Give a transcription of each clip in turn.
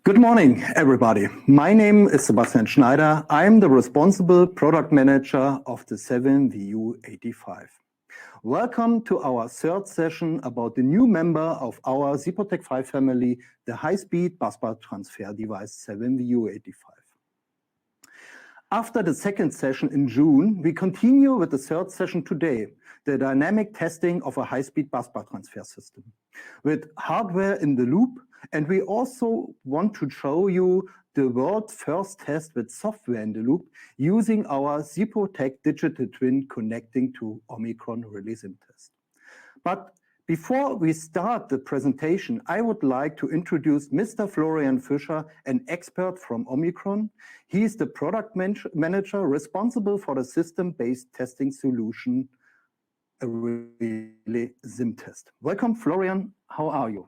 Good morning, everybody. My name is Sebastian Schneider. I'm the responsible product manager of the 7VU85. Welcome to our third session about the new member of our ZIPOTEC 5 family, the high-speed busbar transfer device 7VU85. After the second session in June, we continue with the third session today, the dynamic testing of a high-speed busbar transfer system with hardware in the loop. And we also want to show you the world's first test with software in the loop using our ZIPOTEC digital twin connecting to OMICRON REALY SIM test. But before we start the presentation, I would like to introduce Mr. Florian Fischer, an expert from OMICRON. He is the product manager responsible for the system-based testing solution, a REALY SIM test. Welcome, Florian. How are you?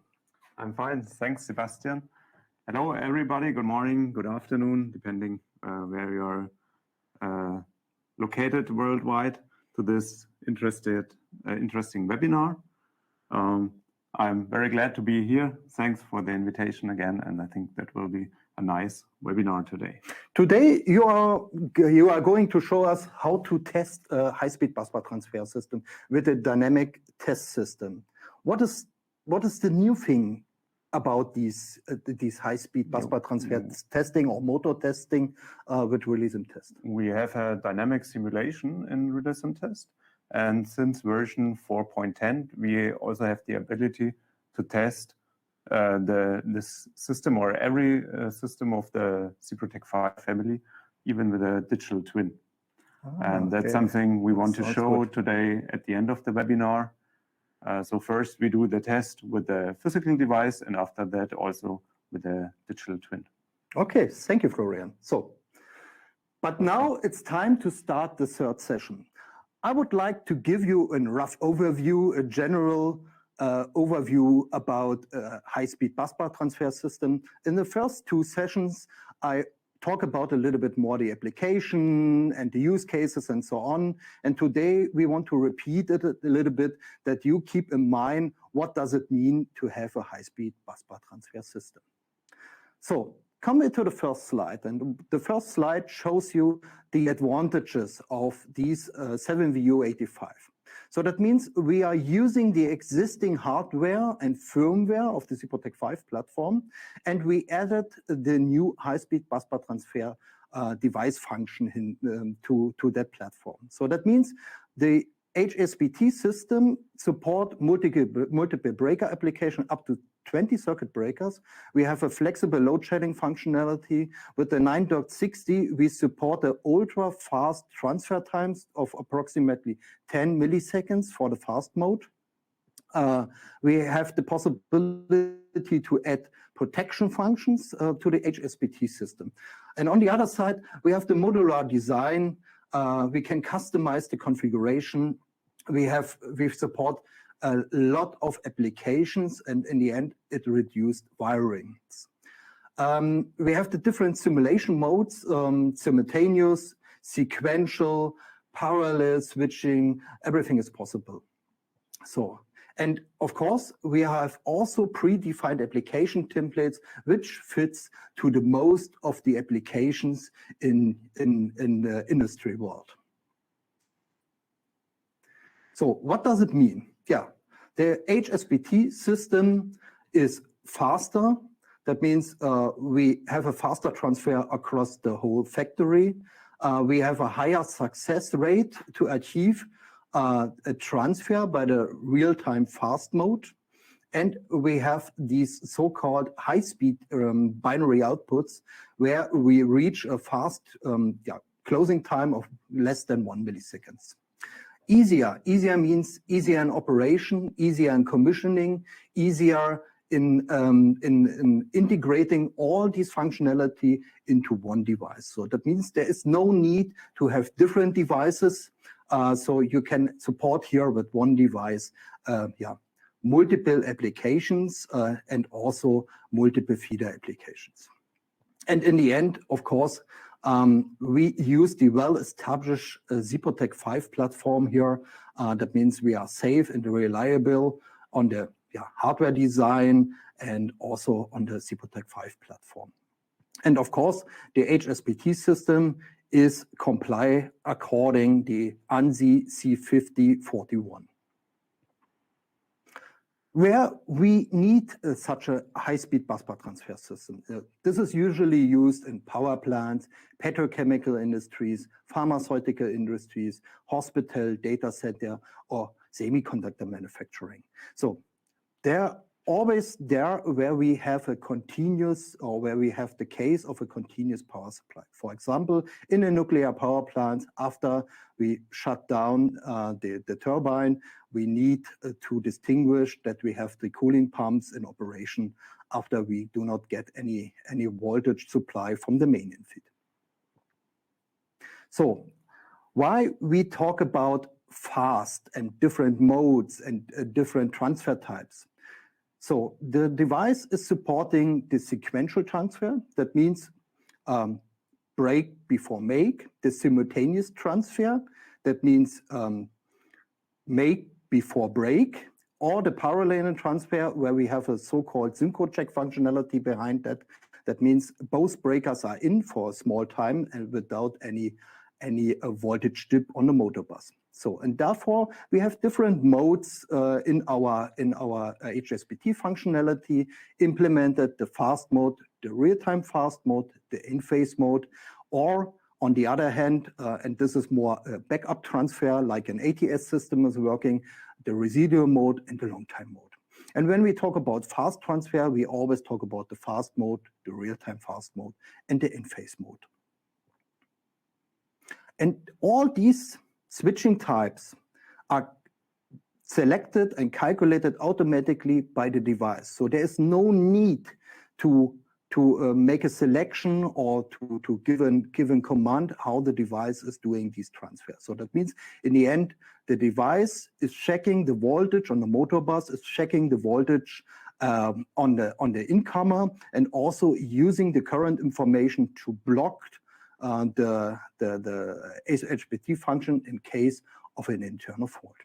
I'm fine, thanks, Sebastian. Hello, everybody. Good morning, good afternoon, depending where you are located worldwide to this interesting webinar. I'm very glad to be here. Thanks for the invitation again, and I think that will be a nice webinar today. Today, you are going to show us how to test a high-speed busbar transfer system with a dynamic test system. What is the new thing about these high-speed busbar transfer testing or motor testing with REALY SIM test? We have a dynamic simulation in REALY SIM test, and since version 4.10, we also have the ability to test this system or every system of the ZIPOTEC 5 family, even with a digital twin. And that's something we want to show today at the end of the webinar. So first we do the test with the physical device, and after that also with the digital twin. Okay, thank you, Florian. But now it's time to start the third session. I would like to give you a rough overview, a general overview about high-speed busbar transfer system. In the first two sessions, I talk about a little bit more the application and the use cases and so on. And today we want to repeat it a little bit, that you keep in mind what does it mean to have a high-speed busbar transfer system. So come into the first slide, and the first slide shows you the advantages of these 7VU85. So that means we are using the existing hardware and firmware of the ZIPOTEC 5 platform, and we added the new high-speed busbar transfer device function to that platform. So that means the HSBT system support multiple breaker application up to 20 circuit breakers. We have a flexible load shedding functionality. With the 9.60, we support the ultra fast transfer times of approximately 10 milliseconds for the fast mode. We have the possibility to add protection functions to the HSBT system. And on the other side, we have the modular design. We can customize the configuration. We support a lot of applications, and in the end, it reduced wirings. We have the different simulation modes, simultaneous, sequential, parallel switching, everything is possible. And of course, we have also predefined application templates, which fits to the most of the applications in the industry world. So what does it mean? Yeah, the HSBT system is faster. That means we have a faster transfer across the whole factory. We have a higher success rate to achieve a transfer by the real-time fast mode. And we have these so-called high-speed binary outputs where we reach a fast closing time of less than 1 milliseconds. Easier means easier in operation, easier in commissioning, easier in integrating all this functionality into one device. So that means there is no need to have different devices. So you can support here with one device, multiple applications and also multiple feeder applications. And in the end, of course, we use the well-established ZIPOTEC 5 platform here. That means we are safe and reliable on the hardware design and also on the CPOTEC 5 platform. And of course, the HSBT system is comply according the ANSI C5041. Where we need such a high-speed busbar transfer system. This is usually used in power plants, petrochemical industries, pharmaceutical industries, hospital, data center, or semiconductor manufacturing. So they're always there where we have a continuous, or where we have the case of a continuous power supply. For example, in a nuclear power plant, after we shut down the turbine, we need to distinguish that we have the cooling pumps in operation after we do not get any voltage supply from the main infeed. So why we talk about fast and different modes and different transfer types? So the device is supporting the sequential transfer. That means break before make, the simultaneous transfer. That means make before break, or the parallel transfer where we have a so-called synchro check functionality behind that. That means both breakers are in for a small time and without any voltage dip on the motor bus. So, and therefore we have different modes in our HSBT functionality implemented: the fast mode, the real-time fast mode, the in-phase mode, or on the other hand, and this is more a backup transfer like an ATS system is working, the residual mode and the long-time mode. And when we talk about fast transfer, we always talk about the fast mode, the real-time fast mode, and the in-phase mode. And all these switching types are selected and calculated automatically by the device. So there is no need to make a selection or to give a command how the device is doing these transfers. So that means in the end, the device is checking the voltage on the motor bus, is checking the voltage on the incomer, and also using the current information to block the HSBT function in case of an internal fault.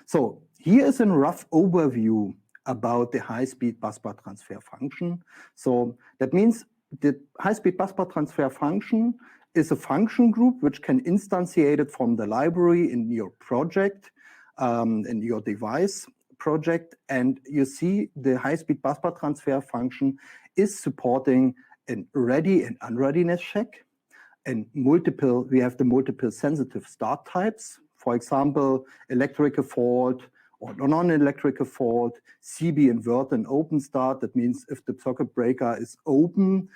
So here is a rough overview about the high-speed busbar transfer function. So that means the high-speed busbar transfer function is a function group which can instantiate it from the library in your project, in your device project. And you see the high-speed busbar transfer function is supporting a ready and unreadiness check, and we have the multiple sensitive start types. For example, electrical fault or non-electrical fault, CB invert and open start. That means if the circuit breaker is open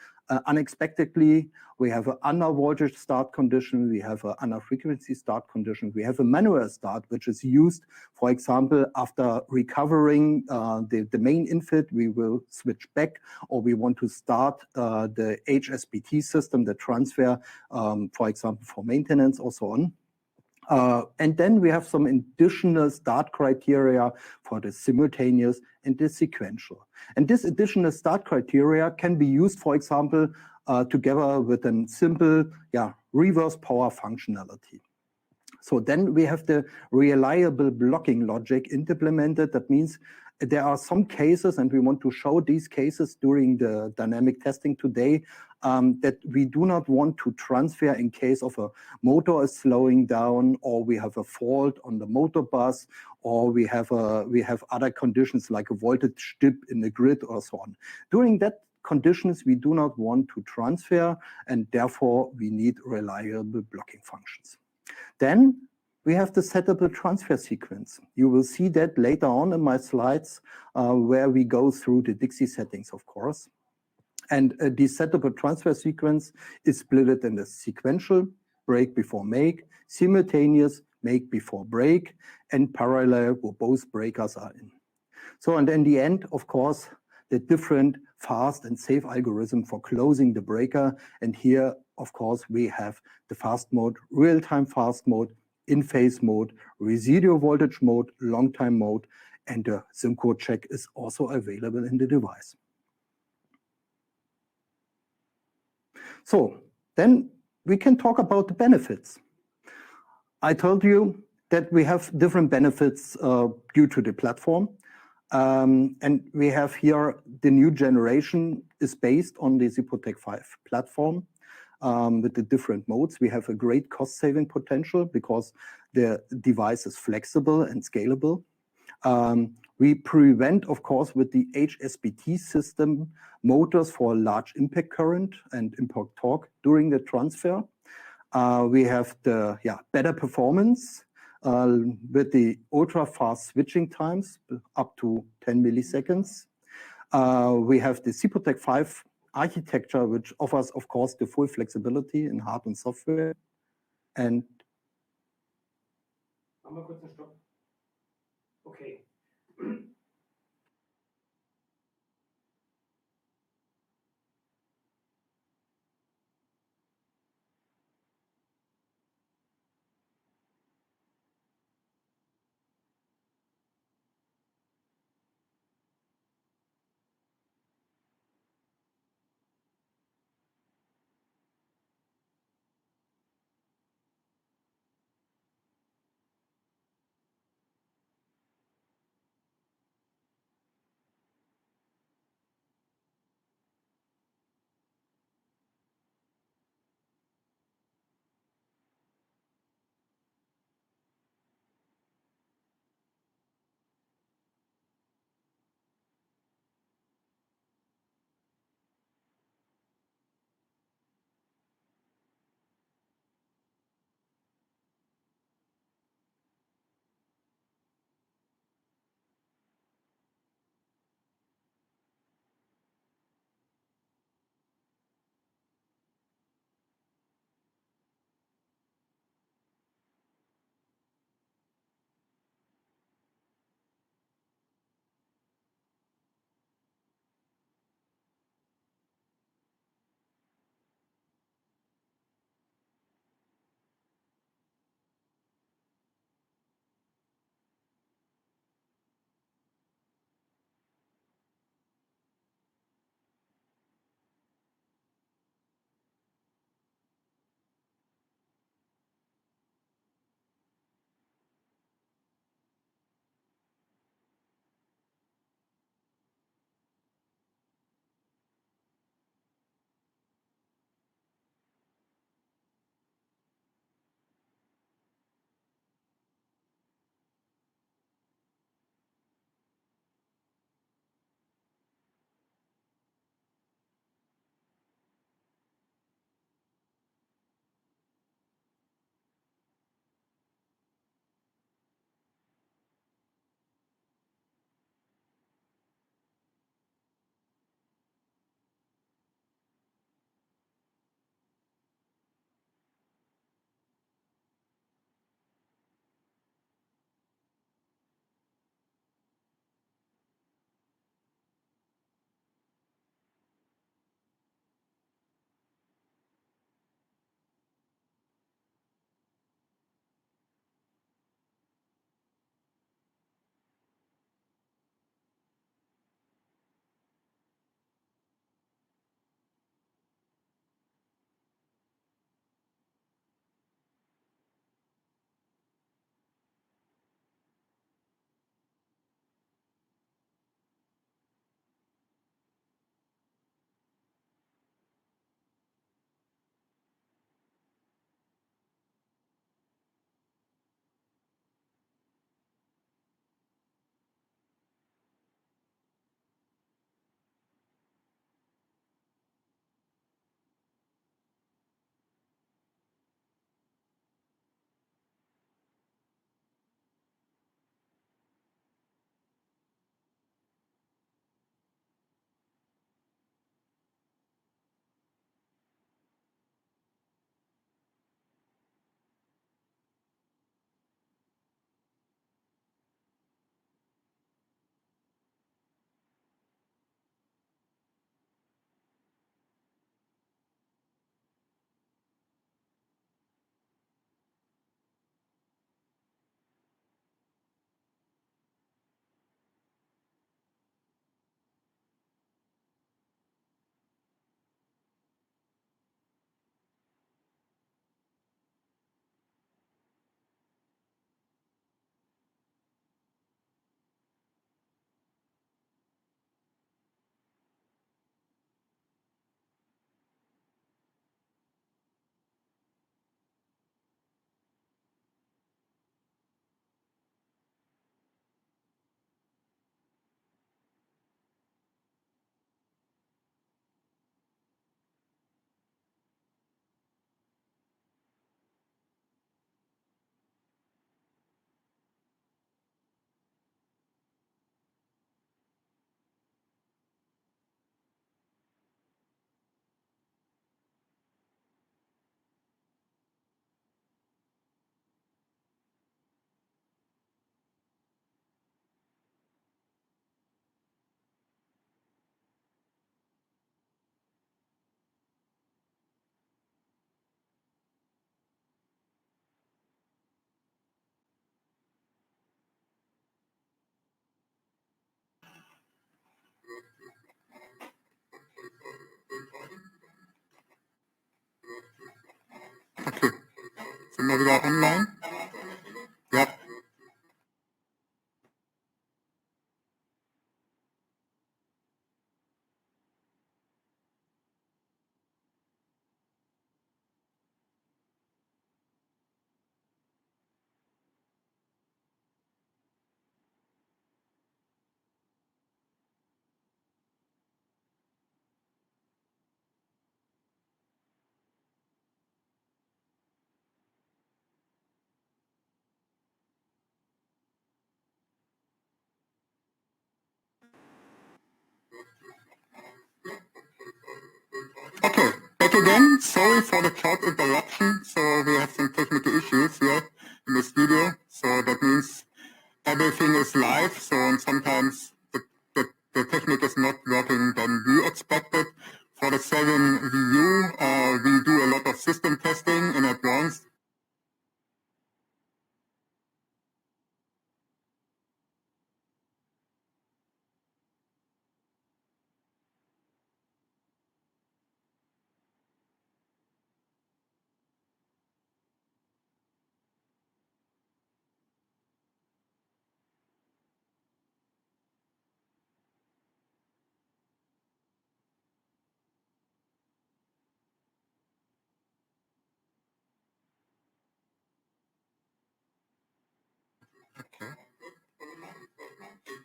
unexpectedly, we have an under voltage start condition, we have an under frequency start condition, we have a manual start, which is used, for example, after recovering the main infeed, we will switch back, or we want to start the HSBT system, the transfer, for example, for maintenance or so on. And then we have some additional start criteria for the simultaneous and the sequential. And this additional start criteria can be used, for example, together with a simple reverse power functionality. So then we have the reliable blocking logic implemented. That means there are some cases, and we want to show these cases during the dynamic testing today, that we do not want to transfer in case of a motor is slowing down, or we have a fault on the motor bus, or we have other conditions like a voltage dip in the grid or so on. During that conditions, we do not want to transfer, and therefore we need reliable blocking functions. Then we have the settable transfer sequence. You will see that later on in my slides where we go through the Dixie settings, of course. And the settable transfer sequence is split in the sequential, break before make, simultaneous, make before break, and parallel, where both breakers are in. So, and in the end, of course, the different fast and safe algorithm for closing the breaker. And here, of course, we have the fast mode, real-time fast mode, in-phase mode, residual voltage mode, long-time mode, and the synchro check is also available in the device. So then we can talk about the benefits. I told you that we have different benefits due to the platform. And we have here the new generation is based on the ZipProtect 5 platform with the different modes. We have a great cost-saving potential because the device is flexible and scalable. We prevent, of course, with the HSBT system, motors for large impact current and impact torque during the transfer. We have the better performance with the ultra-fast switching times up to 10 milliseconds. We have the ZipProtect 5 architecture, which offers, of course, the full flexibility in hardware and software. And okay. Sind wir wieder online? Ja. Okay, back again. Sorry for the short interruption. So we have some technical issues here in this video. So that means everything is live. So and sometimes the technique is not working than we expected. For the 7VU, we do a lot of system testing in advance. Okay.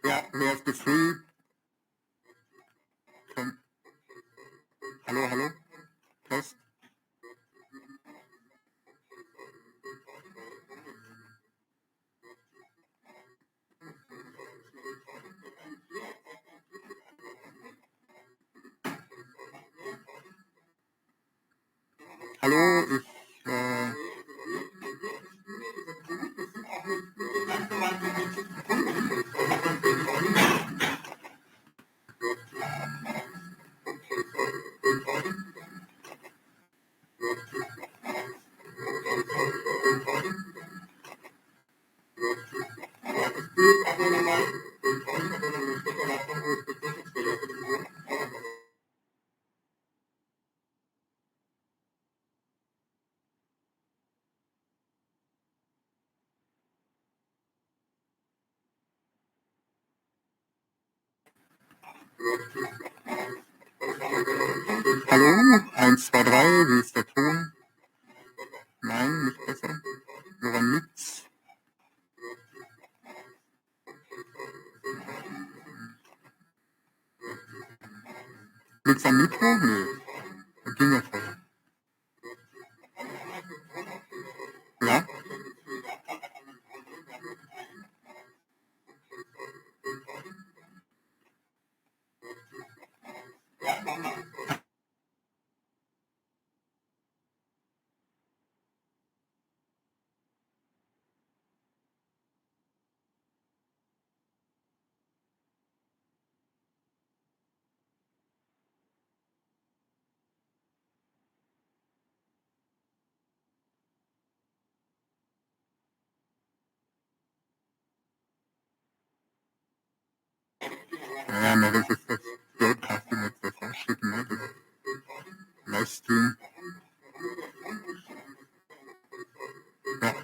Yeah, we have the three. Hello, hello. Test. Hallo, ich Hallo, 1, 2, 3, wie ist der Ton? Nein, nicht besser. Woran liegt's? Liegt's am Mikro? Nee, ging ja voll. Ja? Ja, ne, das ist das Broadcasting jetzt das Ausschicken, ne? Das Livestream. Ja.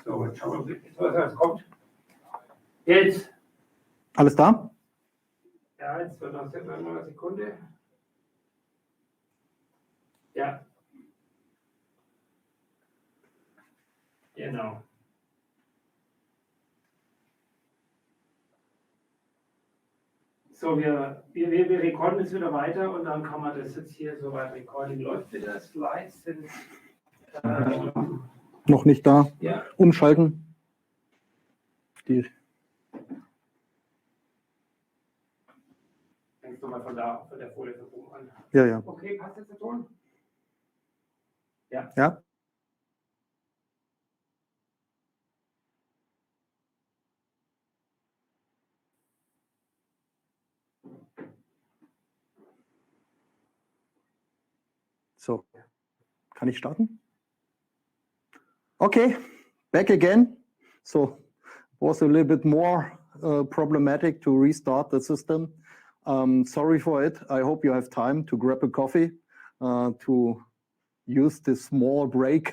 So, jetzt schauen wir mal, was kommt. Jetzt. Alles da? Ja, jetzt wird noch eine Sekunde. Ja. Genau. So, wir recorden jetzt wieder weiter und dann kann man das jetzt hier soweit Recording läuft wieder. Slides sind Noch nicht da. ja. Umschalten. Die Fängst du mal von der Folie an. Ja, ja. Okay, passt jetzt der Ton? Ja. Ja. So, kann ich starten? Okay, back again. So, was a little bit more problematic to restart the system. Sorry for it. I hope you have time to grab a coffee, to use this small break.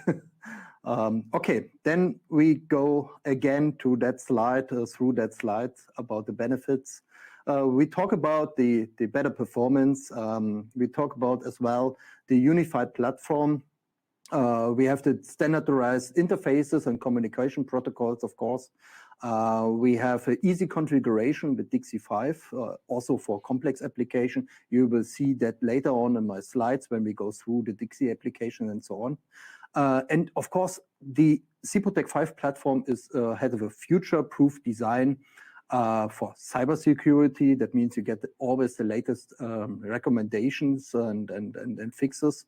Okay, then we go again to that slide, through that slide about the benefits. We talk about the better performance. We talk about as well the unified platform. We have the standardized interfaces and communication protocols, of course. We have an easy configuration with DIXI 5, also for complex application. You will see that later on in my slides when we go through the DIXI application and so on. And of course, the CPOTEC 5 platform is has a future-proof design for cybersecurity. That means you get always the latest recommendations and fixes.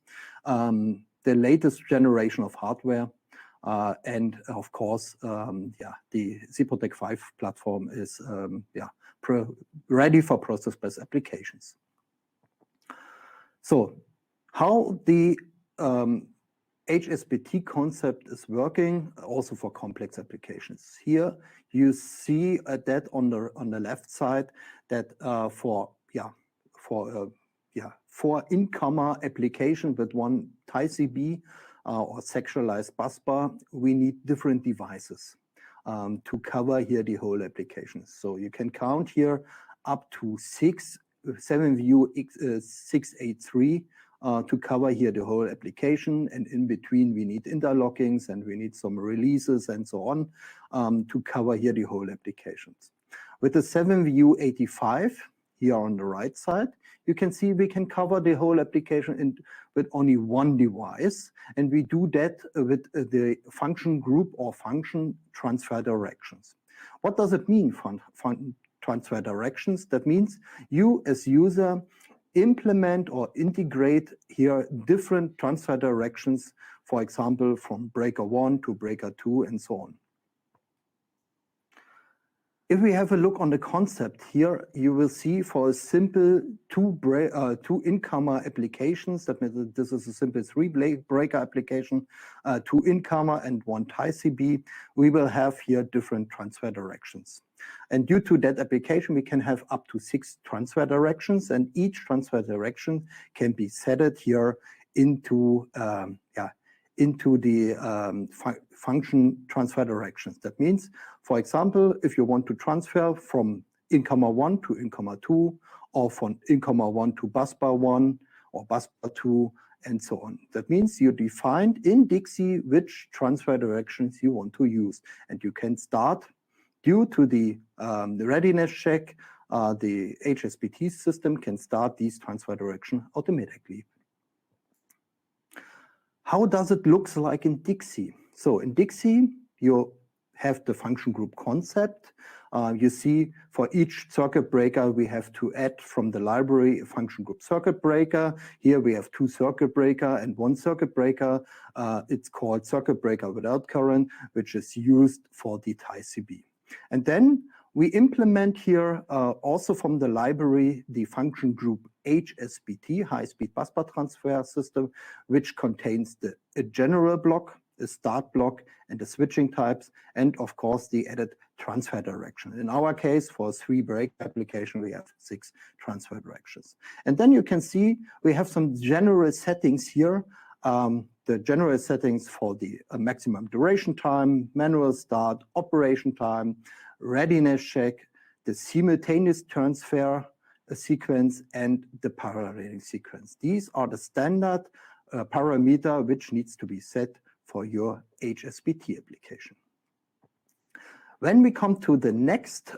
The latest generation of hardware, and of course, the CPOTEC 5 platform is ready for process-based applications. So, how the HSBT concept is working also for complex applications. Here you see that on the left side that for in-camera application with one TICB or sexualized busbar, we need different devices to cover here the whole application. So you can count here up to 7-view 683 to cover here the whole application, and in between we need interlockings and we need some releases and so on to cover here the whole applications. With the 7-view 85 here on the right side, you can see we can cover the whole application with only one device, and we do that with the function group or function transfer directions. What does it mean, function transfer directions? That means you as user implement or integrate here different transfer directions, for example, from breaker 1 to breaker 2 and so on. If we have a look on the concept here, you will see for a simple two in-camera applications, that means this is a simple 3-breaker application, 2 in-camera and 1 TICB, we will have here different transfer directions. And due to that application, we can have up to 6 transfer directions, and each transfer direction can be set here into the function transfer directions. That means, for example, if you want to transfer from in-camera 1 to in-camera 2, or from in-camera 1 to busbar 1 or busbar 2, and so on. That means you defined in DIXI which transfer directions you want to use. And you can start, due to the readiness check, the HSBT system can start these transfer directions automatically. How does it look like in DIXI? So in DIXI, you have the function group concept. You see for each circuit breaker, we have to add from the library a function group circuit breaker. Here we have 2 circuit breaker and 1 circuit breaker. It's called circuit breaker without current, which is used for the TICB. And then we implement here also from the library the function group HSBT, high-speed busbar transfer system, which contains a general block, a start block, and the switching types, and of course the added transfer direction. In our case, for a 3-break application, we have 6 transfer directions. And then you can see we have some general settings here the general settings for the maximum duration time, manual start, operation time, readiness check, the simultaneous transfer sequence, and the paralleling sequence. These are the standard parameter which needs to be set for your HSBT application. When we come to the next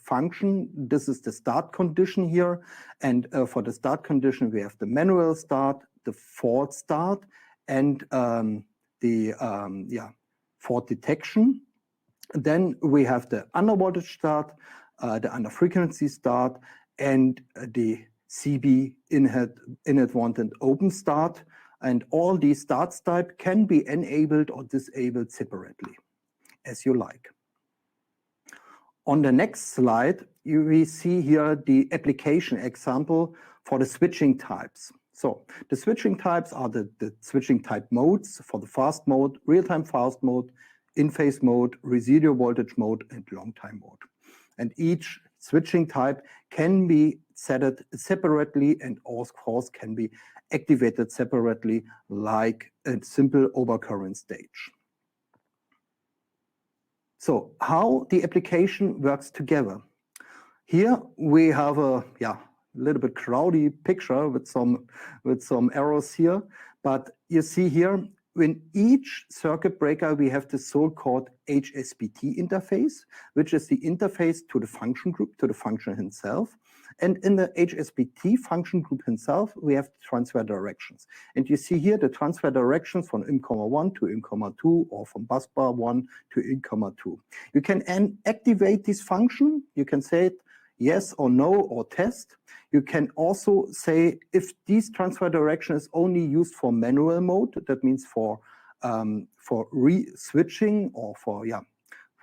function, this is the start condition here, and for the start condition we have the manual start, the fault start, and fault detection. Then we have the under voltage start, the under frequency start, and the CB inadvertent open start. And all these starts type can be enabled or disabled separately, as you like. On the next slide, we see here the application example for the switching types. So the switching types are the switching type modes for the fast mode, real-time fast mode, in-phase mode, residual voltage mode, and long-time mode. And each switching type can be set separately and of course can be activated separately like a simple overcurrent stage. So how the application works together. Here we have a little bit cloudy picture with some arrows here, but you see here in each circuit breaker we have the so-called HSBT interface, which is the interface to the function group, to the function itself. And in the HSBT function group itself, we have transfer directions. And you see here the transfer directions from in,1 to in,2 or from busbar 1 to in,2. You can activate this function. You can say it yes or no or test. You can also say if this transfer direction is only used for manual mode, that means for re-switching or for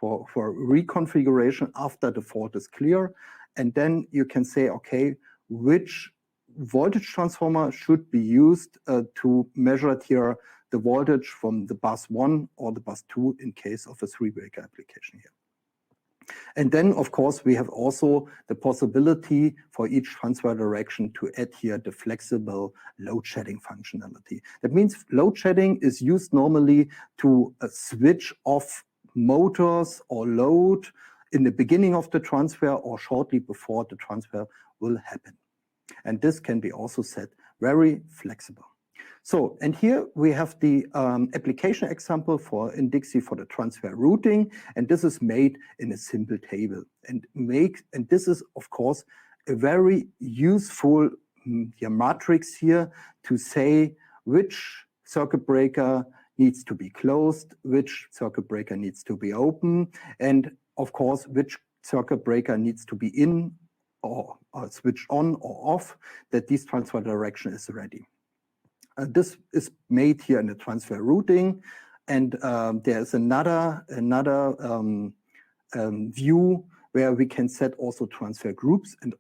reconfiguration after the fault is clear. And then you can say, okay, which voltage transformer should be used to measure here the voltage from the bus 1 or the bus 2 in case of a 3-breaker application here. And then, of course, we have also the possibility for each transfer direction to add here the flexible load shedding functionality. That means load shedding is used normally to switch off motors or load in the beginning of the transfer or shortly before the transfer will happen. And this can be also set very flexible. So, and here we have the application example in Dixie for the transfer routing, and this is made in a simple table. And this is, of course, a very useful matrix here to say which circuit breaker needs to be closed, which circuit breaker needs to be open, and of course, which circuit breaker needs to be in or switched on or off, that this transfer direction is ready. This is made here in the transfer routing, and there's another view where we can set also transfer groups, and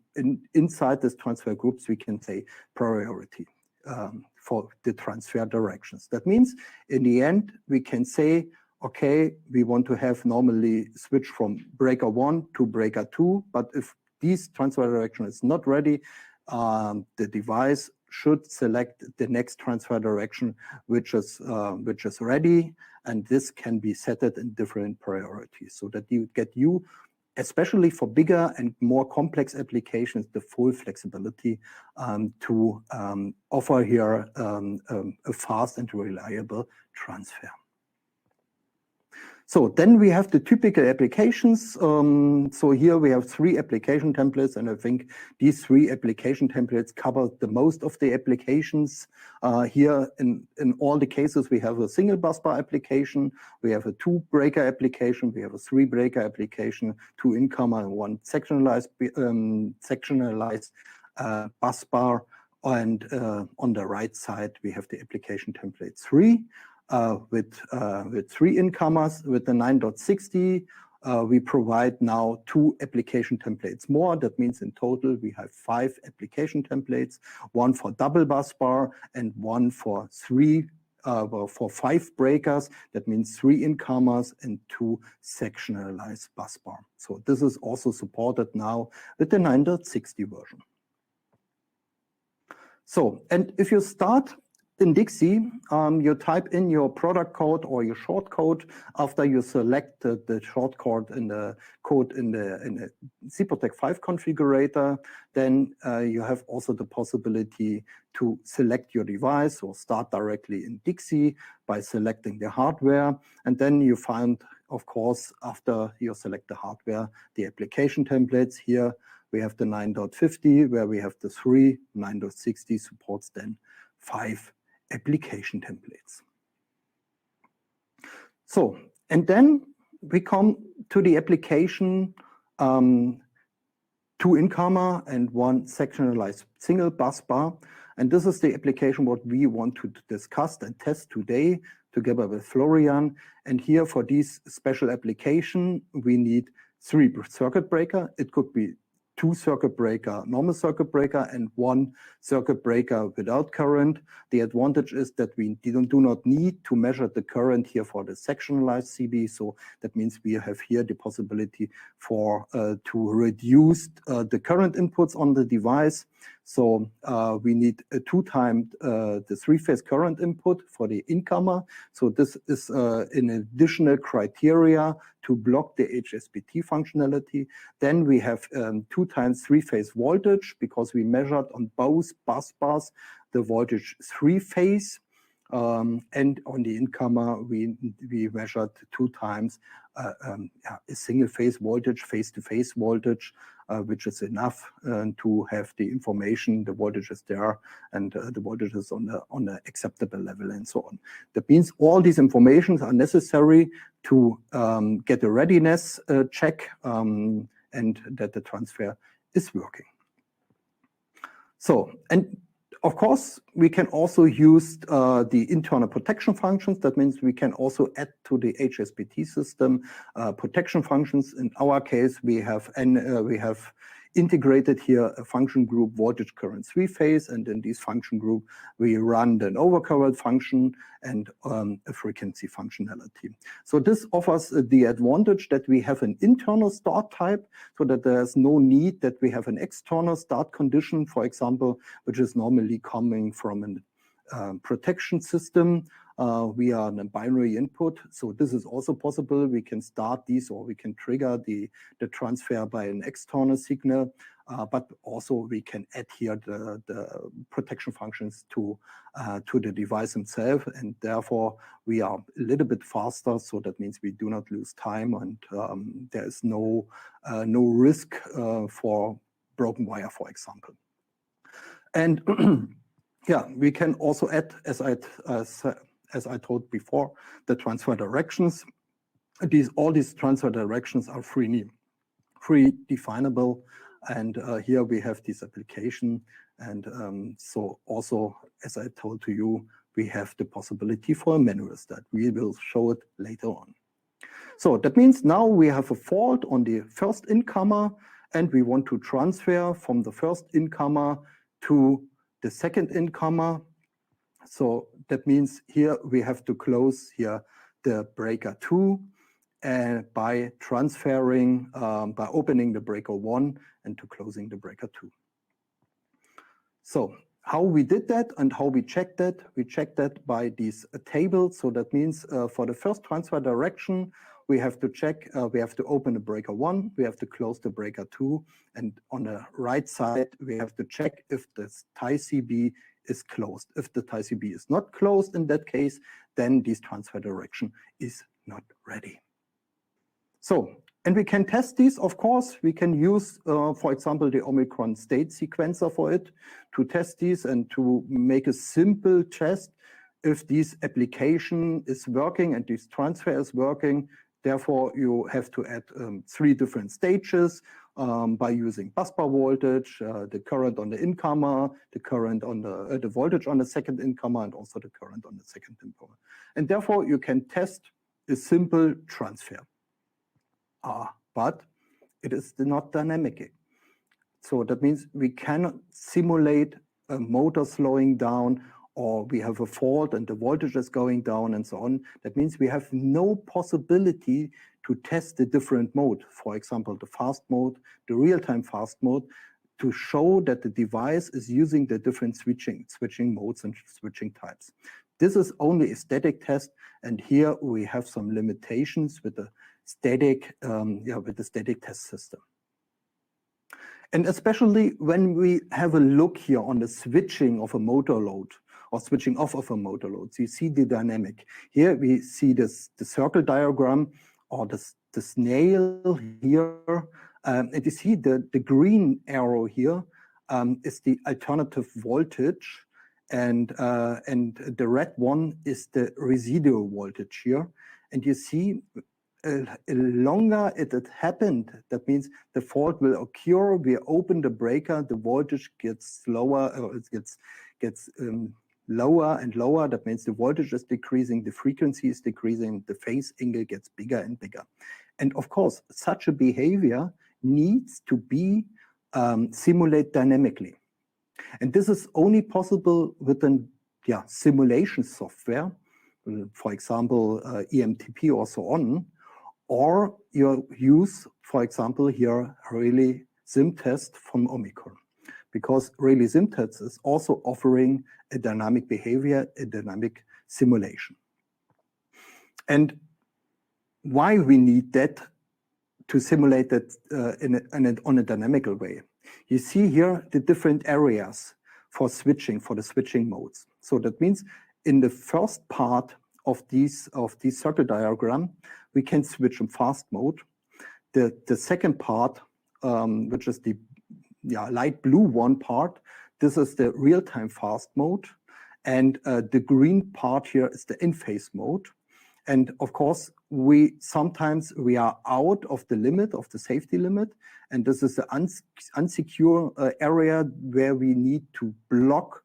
inside this transfer groups we can say priority for the transfer directions. That means in the end we can say, okay, we want to have normally switch from breaker 1 to breaker 2, but if this transfer direction is not ready, the device should select the next transfer direction which is ready, and this can be set in different priorities so that you get especially for bigger and more complex applications, the full flexibility to offer here a fast and reliable transfer. So then we have the typical applications. So here we have 3 application templates, and I think these 3 application templates cover the most of the applications. Here in all the cases we have a single busbar application, we have a 2-breaker application, we have a 3-breaker application, 2 incomer and 1 sectionalized busbar, and on the right side we have the application template 3. With 3 incomers with the 9.60, we provide now 2 application templates more. That means in total we have 5 application templates, 1 for double busbar and 1 for 5 breakers. That means 3 incomers and 2 sectionalized busbar. So this is also supported now with the 9.60 version. So, and if you start in Dixie, you type in your product code or your short code after you select the short code in the CPROTEC 5 configurator. Then you have also the possibility to select your device or start directly in Dixie by selecting the hardware. And then you find, of course, after you select the hardware, the application templates. Here we have the 9.50 where we have the 3, 9.60 supports then 5 application templates. So, and then we come to the application 2 incomer and 1 sectionalized single bus bar. And this is the application what we want to discuss and test today together with Florian. And here for this special application, we need 3 circuit breaker. It could be 2 circuit breaker, normal circuit breaker, and 1 circuit breaker without current. The advantage is that we do not need to measure the current here for the sectionalized CB. So that means we have here the possibility for to reduce the current inputs on the device. So we need 2 times the 3-phase current input for the incomer. So this is an additional criteria to block the HSBT functionality. Then we have 2 times 3-phase voltage because we measured on both bus bars the voltage 3-phase. And on the incomer, we measured 2 times a single-phase voltage, face-to-face voltage, which is enough to have the information, the voltage is there, and the voltage is on the acceptable level, and so on. That means all these informations are necessary to get a readiness check and that the transfer is working. So, and of course, we can also use the internal protection functions. That means we can also add to the HSBT system protection functions. In our case, we have integrated here a function group voltage current 3-phase, and in this function group we run an overcurrent function and a frequency functionality. So this offers the advantage that we have an internal start type, so that there's no need that we have an external start condition, for example, which is normally coming from a protection system. We are a binary input, so this is also possible. We can start these, or we can trigger the transfer by an external signal, but also we can add here the protection functions to the device itself, and therefore we are a little bit faster. So that means we do not lose time, and there is no risk for broken wire, for example. And yeah, we can also add, as I told before, the transfer directions. All these transfer directions are free definable, and here we have this application. And so also, as I told to you, we have the possibility for a manual start. We will show it later on. So that means now we have a fault on the first incomer, and we want to transfer from the first incomer to the second incomer. So that means here we have to close here the breaker 2 by transferring, by opening the breaker 1 and to closing the breaker 2. So how we did that and how we checked that? We checked that by these tables. So that means for the first transfer direction, we have to check, we have to open the breaker 1, we have to close the breaker 2, and on the right side, we have to check if this tie CB is closed. If the tie CB is not closed in that case, then this transfer direction is not ready. So, and we can test these, of course. We can use, for example, the OMICRON state sequencer for it to test these and to make a simple test if this application is working and this transfer is working. Therefore, you have to add 3 different stages by using busbar voltage, the current on the incomer, the current on the voltage on the second incomer, and also the current on the second incomer. And therefore, you can test a simple transfer. But it is not dynamic. So that means we cannot simulate a motor slowing down, or we have a fault and the voltage is going down and so on. That means we have no possibility to test the different mode. For example, the fast mode, the real-time fast mode, to show that the device is using the different switching modes and switching types. This is only a static test, and here we have some limitations with the static test system. And especially when we have a look here on the switching of a motor load or switching off of a motor load, you see the dynamic. Here we see the circle diagram or the snail here, and you see the green arrow here is the alternative voltage, and the red one is the residual voltage here. And you see, longer it had happened, that means the fault will occur. We open the breaker, the voltage gets lower, or it gets lower and lower. That means the voltage is decreasing, the frequency is decreasing, the phase angle gets bigger and bigger. And of course, such a behavior needs to be simulated dynamically. And this is only possible with a simulation software, for example, EMTP or so on, or you use, for example, here, REALY SimTest from OMICRON, because REALY SimTest is also offering a dynamic behavior, a dynamic simulation. And why we need that to simulate that on a dynamical way? You see here the different areas for switching, for the switching modes. So that means in the first part of these circle diagram, we can switch in fast mode. The second part, which is the light blue one part, this is the real-time fast mode. And the green part here is the in-phase mode. And of course, sometimes we are out of the limit, of the safety limit. And this is the unsecure area where we need to block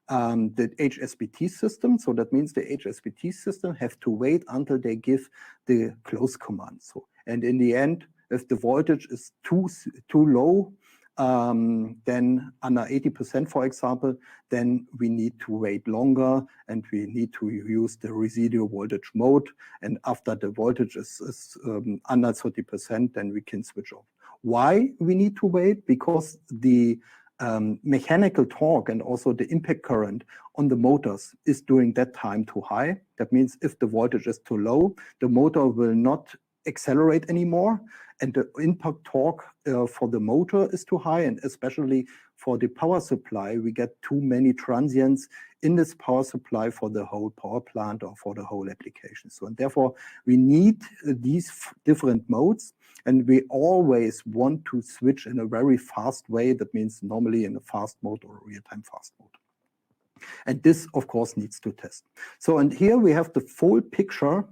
the HSBT system. So that means the HSBT system have to wait until they give the close command. So, and in the end, if the voltage is too low, then under 80%, for example, then we need to wait longer and we need to use the residual voltage mode. And after the voltage is under 30%, then we can switch off. Why we need to wait? Because the mechanical torque and also the impact current on the motors is during that time too high. That means if the voltage is too low, the motor will not accelerate anymore, and the impact torque for the motor is too high, and especially for the power supply, we get too many transients in this power supply for the whole power plant or for the whole application. So, and therefore, we need these different modes, and we always want to switch in a very fast way. That means normally in a fast mode or real-time fast mode. And this, of course, needs to test. So, and here we have the full picture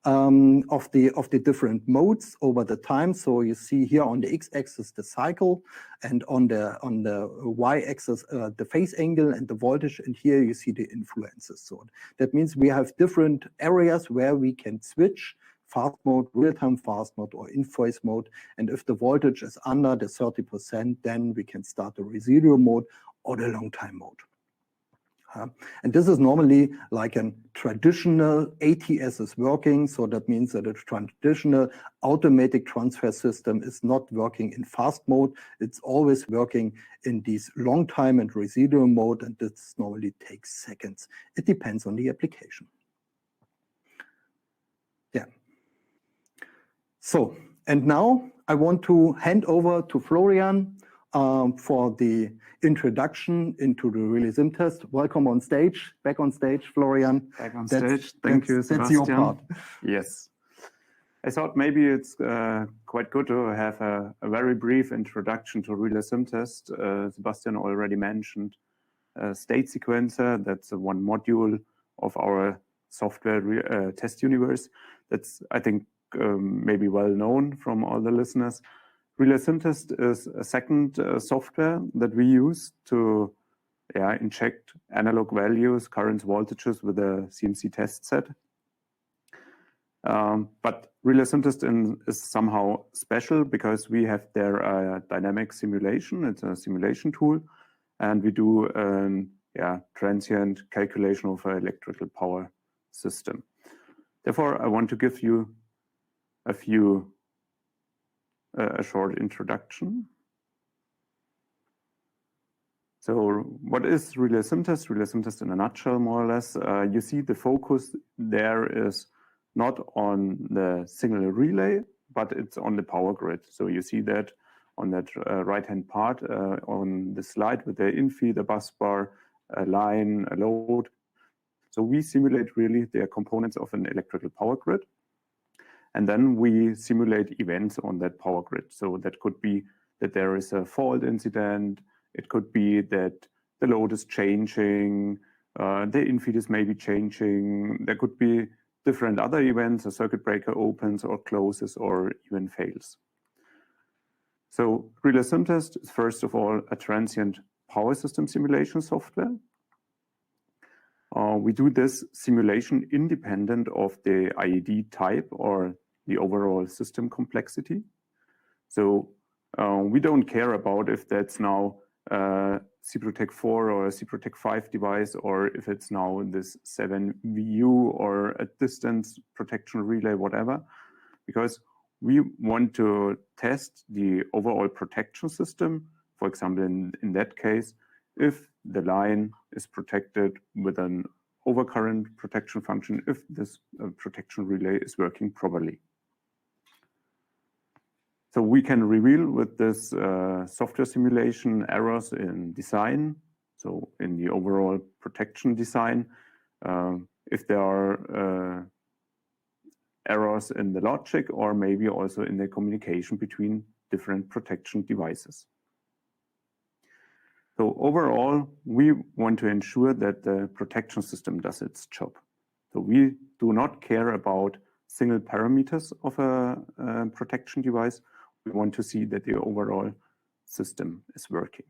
of the different modes over the time. So you see here on the x-axis the cycle, and on the y-axis the phase angle and the voltage, and here you see the influences. So that means we have different areas where we can switch fast mode, real-time fast mode, or in-phase mode. And if the voltage is under the 30%, then we can start the residual mode or the long-time mode. And this is normally like a traditional ATS is working. So that means that a traditional automatic transfer system is not working in fast mode. It's always working in these long time and residual mode. And this normally takes seconds. It depends on the application. Yeah. So, and now I want to hand over to Florian for the introduction into the REALY SimTest. Welcome on stage, back on stage, Florian. Back on stage. Thank you, Sebastian. That's your part. Yes. I thought maybe it's quite good to have a very brief introduction to REALY SimTest. Sebastian already mentioned state sequencer. That's one module of our software test universe. That's, I think, maybe well known from all the listeners. REALY SimTest is a second software that we use to inject analog values, current voltages with a CMC test set. But REALY SimTest is somehow special because we have there dynamic simulation. It's a simulation tool, and we do transient calculation of an electrical power system. Therefore, I want to give you a short introduction. So what is relay sim test? Relay sim test in a nutshell, more or less. You see the focus there is not on the signal relay, but it's on the power grid. So you see that on that right-hand part on the slide with the in-feed, a bus bar, a line, a load. So we simulate really the components of an electrical power grid. And then we simulate events on that power grid. So that could be that there is a fault incident. It could be that the load is changing, the in-feed is maybe changing. There could be different other events, a circuit breaker opens or closes or even fails. So relay sim test is first of all a transient power system simulation software. We do this simulation independent of the IED type or the overall system complexity. So we don't care about if that's now a CPROTEC 4 or a CPROTEC 5 device, or if it's now this 7VU or a distance protection relay, whatever, because we want to test the overall protection system. For example, in that case, if the line is protected with an overcurrent protection function, if this protection relay is working properly. So we can reveal with this software simulation errors in design, so in the overall protection design, if there are errors in the logic or maybe also in the communication between different protection devices. So overall, we want to ensure that the protection system does its job. So we do not care about single parameters of a protection device. We want to see that the overall system is working.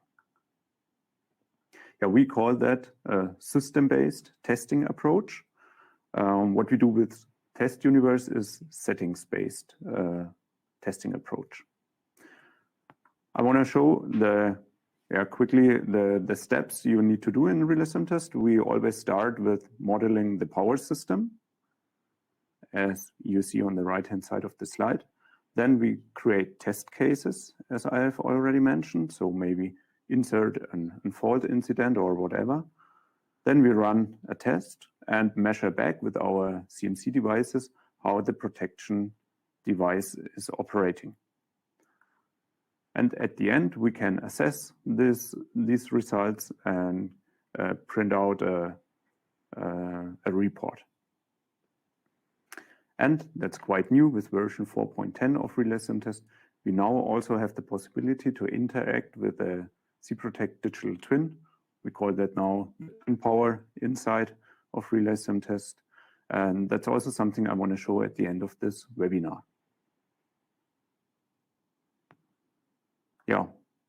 Yeah, we call that a system-based testing approach. What we do with Test Universe is settings-based testing approach. I want to show quickly the steps you need to do in relay sim test. We always start with modeling the power system, as you see on the right-hand side of the slide. Then we create test cases, as I have already mentioned. So maybe insert a fault incident or whatever. Then we run a test and measure back with our CMC devices how the protection device is operating. And at the end, we can assess these results and print out a report. And that's quite new with version 4.10 of relay sim test. We now also have the possibility to interact with a CPROTEC digital twin. We call that now Twin Power inside of relay sim test. And that's also something I want to show at the end of this webinar. Yeah,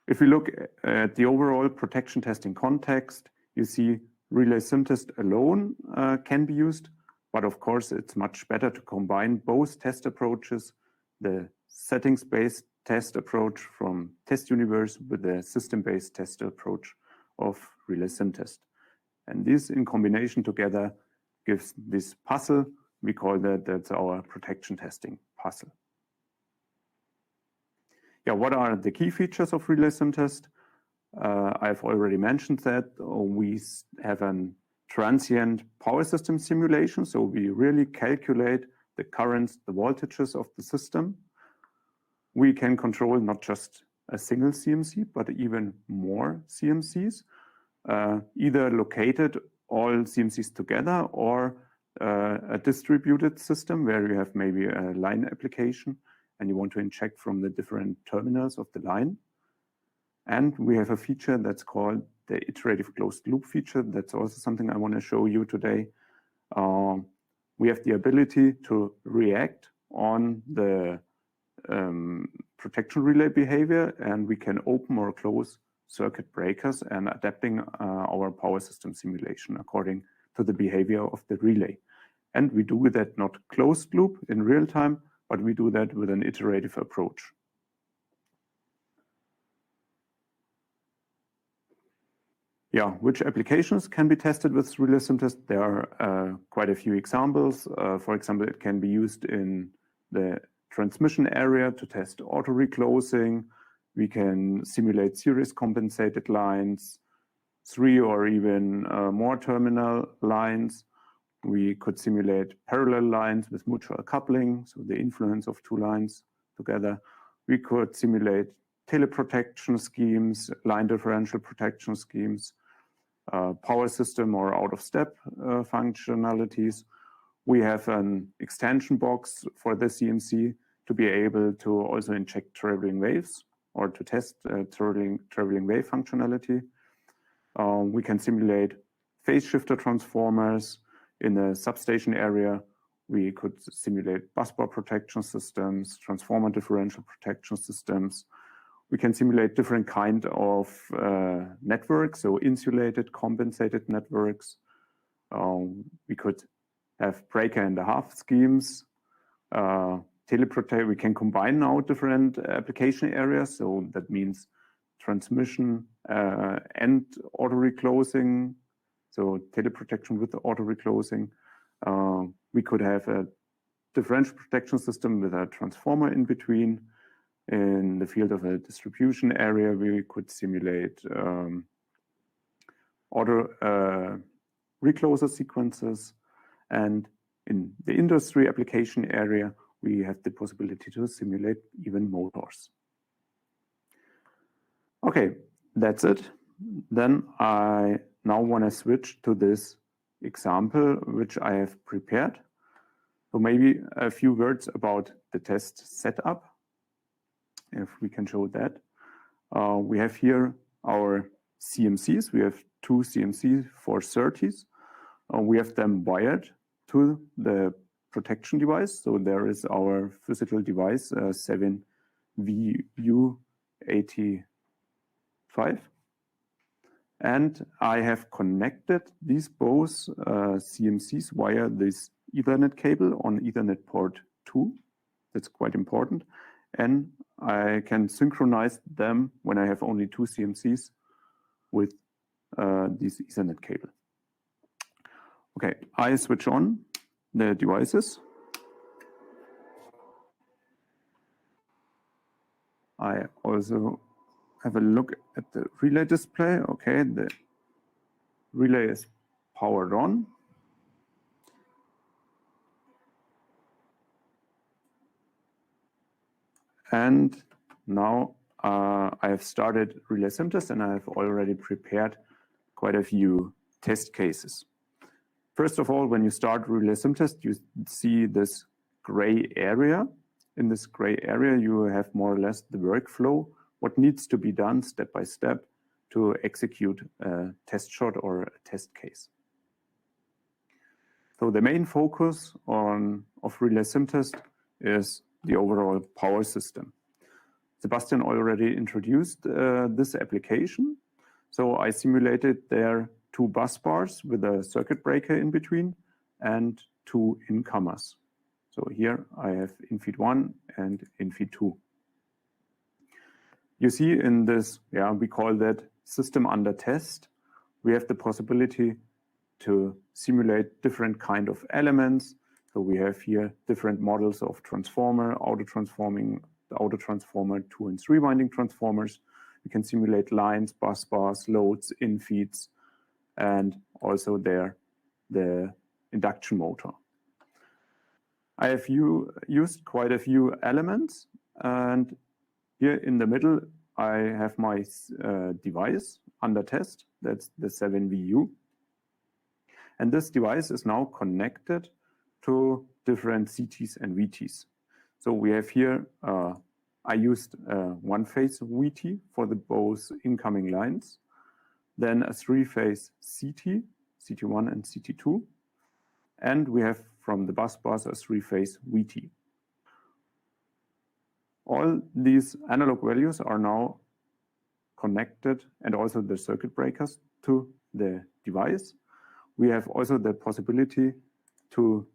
if we look at the overall protection testing context, you see relay sim test alone can be used. But of course, it's much better to combine both test approaches, the settings-based test approach from Test Universe with the system-based test approach of relay sim test. And this in combination together gives this puzzle. We call that's our protection testing puzzle. Yeah, what are the key features of relay sim test? I've already mentioned that we have an transient power system simulation. So we really calculate the currents, the voltages of the system. We can control not just a single CMC, but even more CMCs, either located all CMCs together or a distributed system where you have maybe a line application and you want to inject from the different terminals of the line. And we have a feature that's called the iterative closed loop feature. That's also something I want to show you today. We have the ability to react on the protection relay behavior, and we can open or close circuit breakers and adapting our power system simulation according to the behavior of the relay. And we do that not closed loop in real time, but we do that with an iterative approach. Yeah, which applications can be tested with relay sim test? There are quite a few examples. For example, it can be used in the transmission area to test auto reclosing. We can simulate series compensated lines. 3 or even more terminal lines. We could simulate parallel lines with mutual coupling, so the influence of two lines together. We could simulate teleprotection schemes, line differential protection schemes, power system or out-of-step functionalities. We have an extension box for the CMC to be able to also inject traveling waves or to test traveling wave functionality. We can simulate phase shifter transformers in a substation area. We could simulate busbar protection systems, transformer differential protection systems. We can simulate different kind of networks, so insulated, compensated networks. We could have breaker and a half schemes. We can combine now different application areas, so that means transmission and auto reclosing, so teleprotection with the auto reclosing. We could have a differential protection system with a transformer in between. In the field of a distribution area, we could simulate auto recloser sequences. And in the industry application area, we have the possibility to simulate even motors. Okay, that's it. Then I now want to switch to this example which I have prepared. So maybe a few words about the test setup, if we can show that. We have here our CMCs. We have two CMC 430s. We have them wired to the protection device. So there is our physical device, 7VU85. And I have connected these both CMCs via this Ethernet cable on Ethernet port 2. That's quite important. And I can synchronize them when I have only two CMCs with this Ethernet cable. Okay, I switch on the devices. I also have a look at the relay display. Okay, the relay is powered on. And now I have started relay sim test, and I have already prepared quite a few test cases. First of all, when you start relay sim test, you see this gray area. In this gray area, you have more or less the workflow, what needs to be done step by step to execute a test shot or a test case. So the main focus of relay sim test is the overall power system. Sebastian already introduced this application. So I simulated there two bus bars with a circuit breaker in between and two incomers. So here I have infeed 1 and infeed 2. You see in this, we call that system under test. We have the possibility to simulate different kind of elements. So we have here different models of transformer, auto transformer, 2 and 3 winding transformers. We can simulate lines, bus bars, loads, infeeds, and also there the induction motor. I have used quite a few elements, and here in the middle I have my device under test. That's the 7VU. And this device is now connected to different CTs and VTs. So we have here, I used one-phase VT for the both incoming lines, then a three-phase CT, CT1 and CT2, and we have from the bus bars a three-phase VT. All these analog values are now connected, and also the circuit breakers, to the device. We have also the possibility to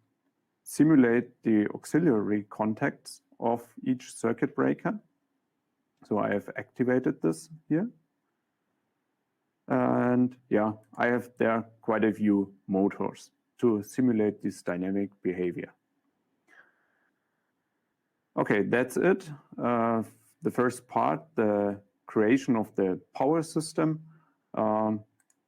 simulate the auxiliary contacts of each circuit breaker. So I have activated this here. And I have there quite a few motors to simulate this dynamic behavior. Okay, that's it. The first part, the creation of the power system.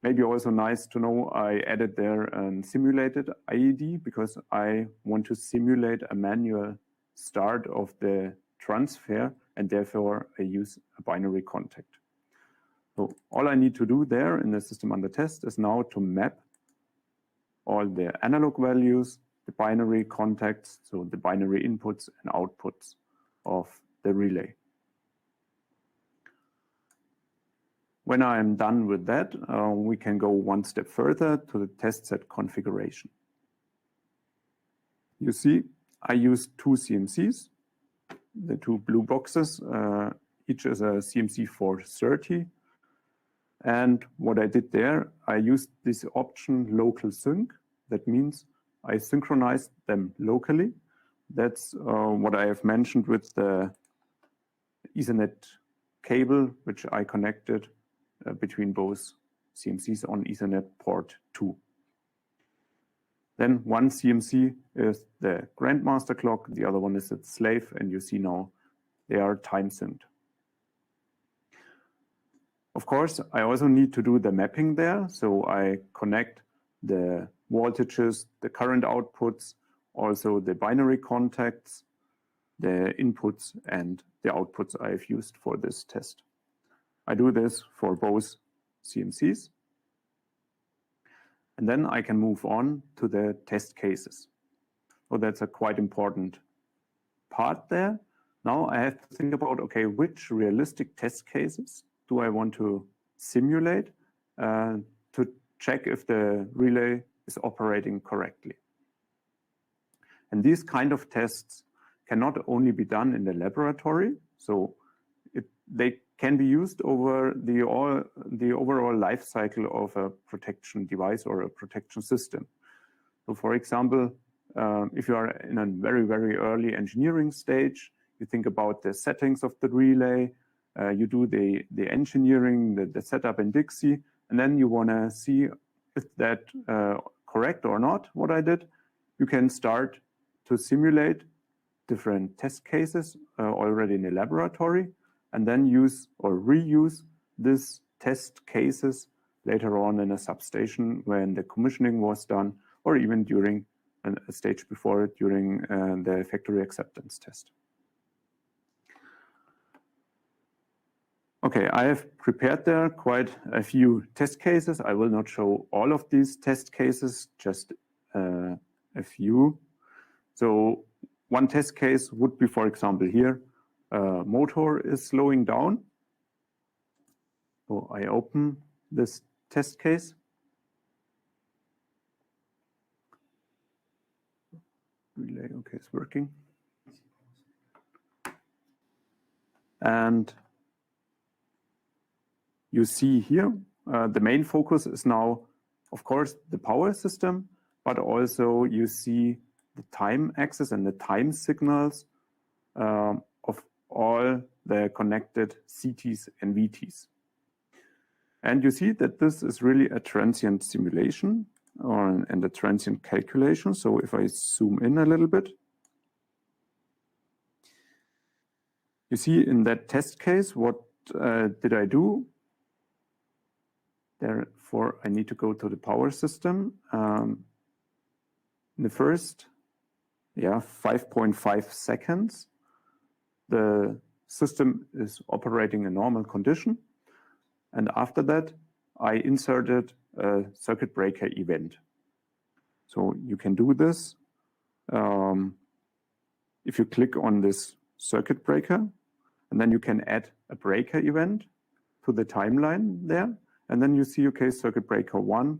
maybe also nice to know I added there a simulated IED because I want to simulate a manual start of the transfer, and therefore I use a binary contact. So all I need to do there in the system under test is now to map all the analog values, the binary contacts, so the binary inputs and outputs of the relay. When I'm done with that, we can go one step further to the test set configuration. You see, I use two CMCs, the two blue boxes, each is a CMC 430. And what I did there, I used this option local sync. That means I synchronized them locally. That's what I have mentioned with the Ethernet cable, which I connected between both CMCs on Ethernet port 2. Then one CMC is the grandmaster clock, the other one is its slave, and you see now they are time synced. Of course, I also need to do the mapping there, so I connect the voltages, the current outputs, also the binary contacts, the inputs and the outputs I've used for this test. I do this for both CMCs. And then I can move on to the test cases. So that's a quite important part there. Now I have to think about, okay, which realistic test cases do I want to simulate to check if the relay is operating correctly. And these kind of tests cannot only be done in the laboratory, so they can be used over the overall life cycle of a protection device or a protection system. So for example, if you are in a very, very early engineering stage, you think about the settings of the relay, you do the engineering, the setup in Dixie, and then you want to see if that correct or not, what I did. You can start to simulate different test cases already in the laboratory, and then use or reuse these test cases later on in a substation when the commissioning was done, or even during a stage before it, during the factory acceptance test. Okay, I have prepared there quite a few test cases. I will not show all of these test cases, just a few. So one test case would be, for example, here, motor is slowing down. So I open this test case. Relay, okay, it's working. And you see here, the main focus is now, of course, the power system, but also you see the time axis and the time signals of all the connected CTs and VTs. And you see that this is really a transient simulation and a transient calculation. So if I zoom in a little bit, you see in that test case, what did I do? Therefore, I need to go to the power system. In the first 5.5 seconds, the system is operating in normal condition. And after that, I inserted a circuit breaker event. So you can do this if you click on this circuit breaker, and then you can add a breaker event to the timeline there. And then you see, okay, circuit breaker 1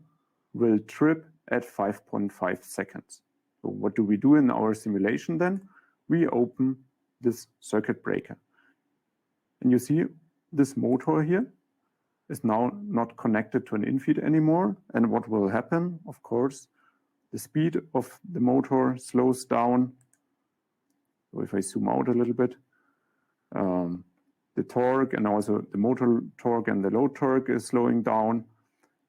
will trip at 5.5 seconds. So what do we do in our simulation then? We open this circuit breaker. And you see this motor here is now not connected to an infeed anymore. And what will happen? Of course, the speed of the motor slows down. So if I zoom out a little bit, the torque and also the motor torque and the load torque is slowing down.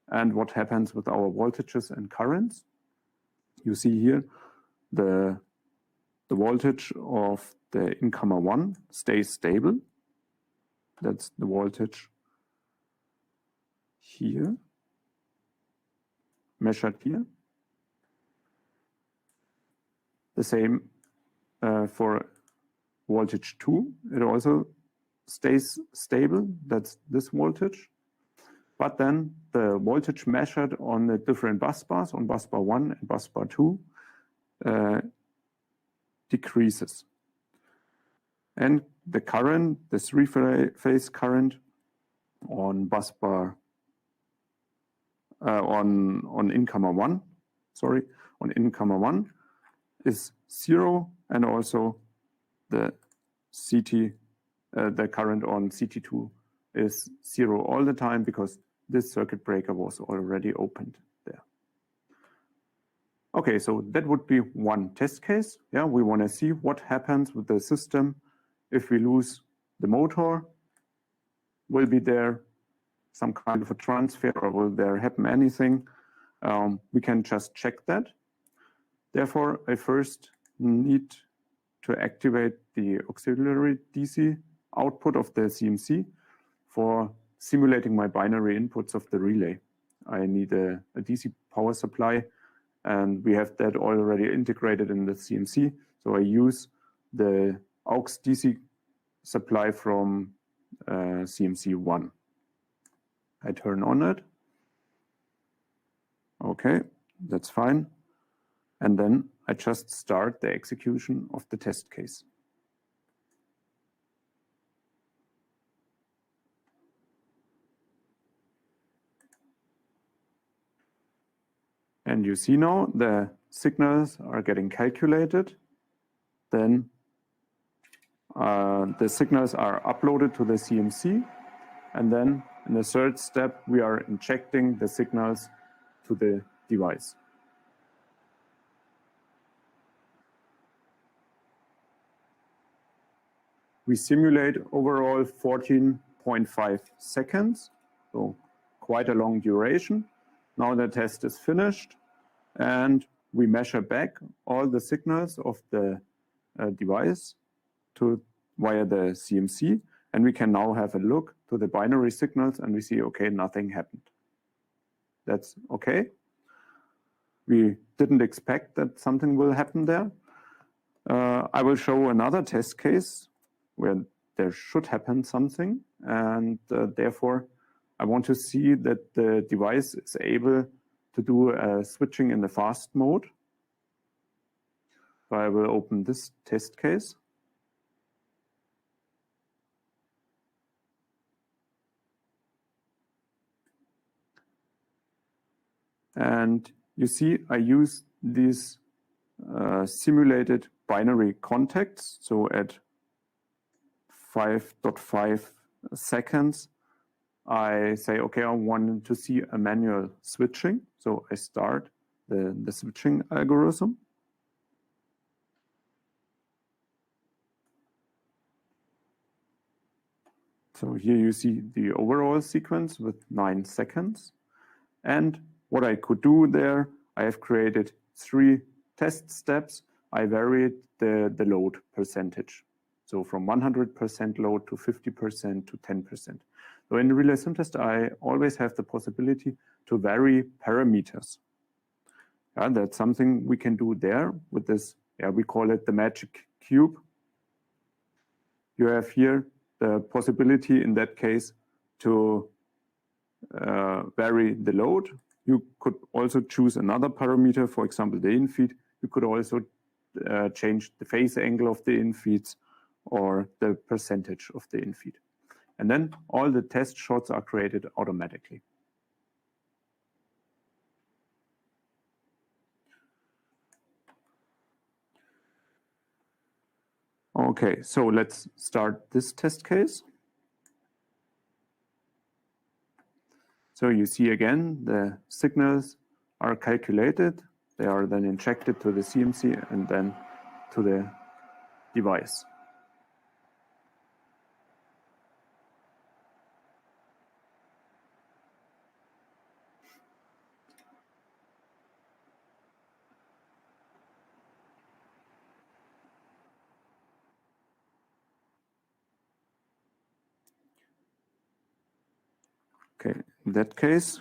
And what happens with our voltages and currents? You see here the voltage of the incomer 1 stays stable. That's the voltage here. measured here. The same for voltage 2. It also stays stable. That's this voltage. But then the voltage measured on the different bus bars, on bus bar 1 and bus bar 2, decreases. And the current, the three-phase current on bus bar, on incomer 1, sorry, on incomer 1 is 0, and also the CT, the current on CT2 is 0 all the time because this circuit breaker was already opened there. Okay, so that would be one test case. Yeah, we want to see what happens with the system if we lose the motor. Will be there some kind of a transfer, or will there happen anything? We can just check that. Therefore, I first need to activate the auxiliary DC output of the CMC for simulating my binary inputs of the relay. I need a DC power supply, and we have that already integrated in the CMC. So I use the aux DC supply from CMC 1. I turn on it. Okay, that's fine. And then I just start the execution of the test case. And you see now the signals are getting calculated. Then the signals are uploaded to the CMC. And then in the third step, we are injecting the signals to the device. We simulate overall 14.5 seconds, so quite a long duration. Now the test is finished, and we measure back all the signals of the device via the CMC, and we can now have a look to the binary signals, and we see, okay, nothing happened. That's okay. We didn't expect that something will happen there. I will show another test case where there should happen something, and therefore I want to see that the device is able to do switching in the fast mode. So I will open this test case. And you see I use these simulated binary contacts. So at 5.5 seconds, I say, okay, I want to see a manual switching. So I start the switching algorithm. So here you see the overall sequence with 9 seconds. And what I could do there, I have created 3 test steps. I varied the load percentage. So from 100% load to 50% to 10%. So in the relay sim test, I always have the possibility to vary parameters. And that's something we can do there with this, we call it the magic cube. You have here the possibility in that case to vary the load. You could also choose another parameter, for example, the infeed. You could also change the phase angle of the infeeds or the percentage of the infeed. And then all the test shots are created automatically. Okay, so let's start this test case. So you see again, the signals are calculated. They are then injected to the CMC and then to the device. Okay, in that case,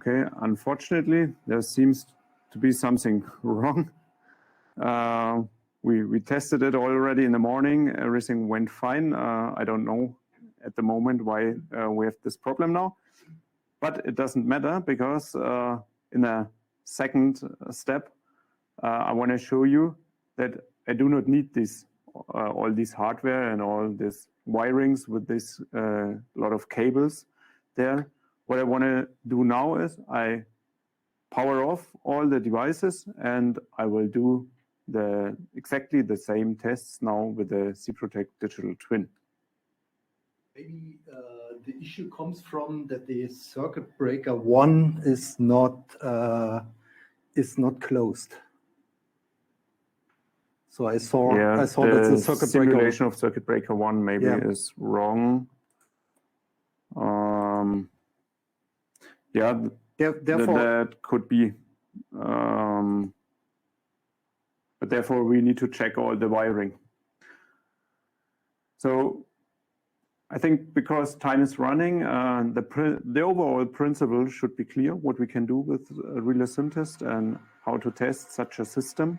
Okay, unfortunately, there seems to be something wrong. We tested it already in the morning. Everything went fine. I don't know at the moment why we have this problem now. But it doesn't matter because in a second step, I want to show you that I do not need this, all this hardware and all these wirings with this lot of cables there. What I want to do now is I power off all the devices and I will do exactly the same tests now with the cProtect Digital Twin. Maybe the issue comes from that the circuit breaker 1 is not closed. So I saw that the circuit breaker simulation of circuit breaker 1 maybe is wrong. Yeah, therefore that could be. But therefore, we need to check all the wiring. So I think because time is running, the overall principle should be clear, what we can do with a relay sim test and how to test such a system.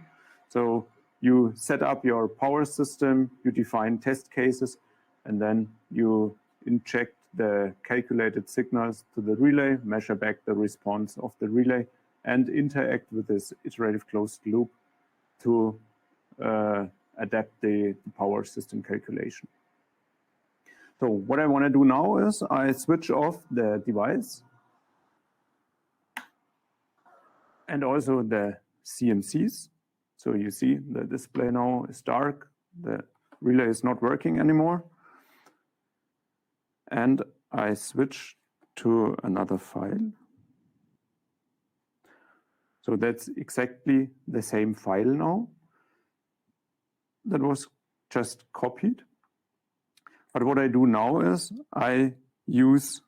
So you set up your power system, you define test cases, and then you inject the calculated signals to the relay, measure back the response of the relay, and interact with this iterative closed loop to adapt the power system calculation. So what I want to do now is I switch off the device and also the CMCs. So you see the display now is dark, the relay is not working anymore. And I switch to another file. So that's exactly the same file now that was just copied. But what I do now is I use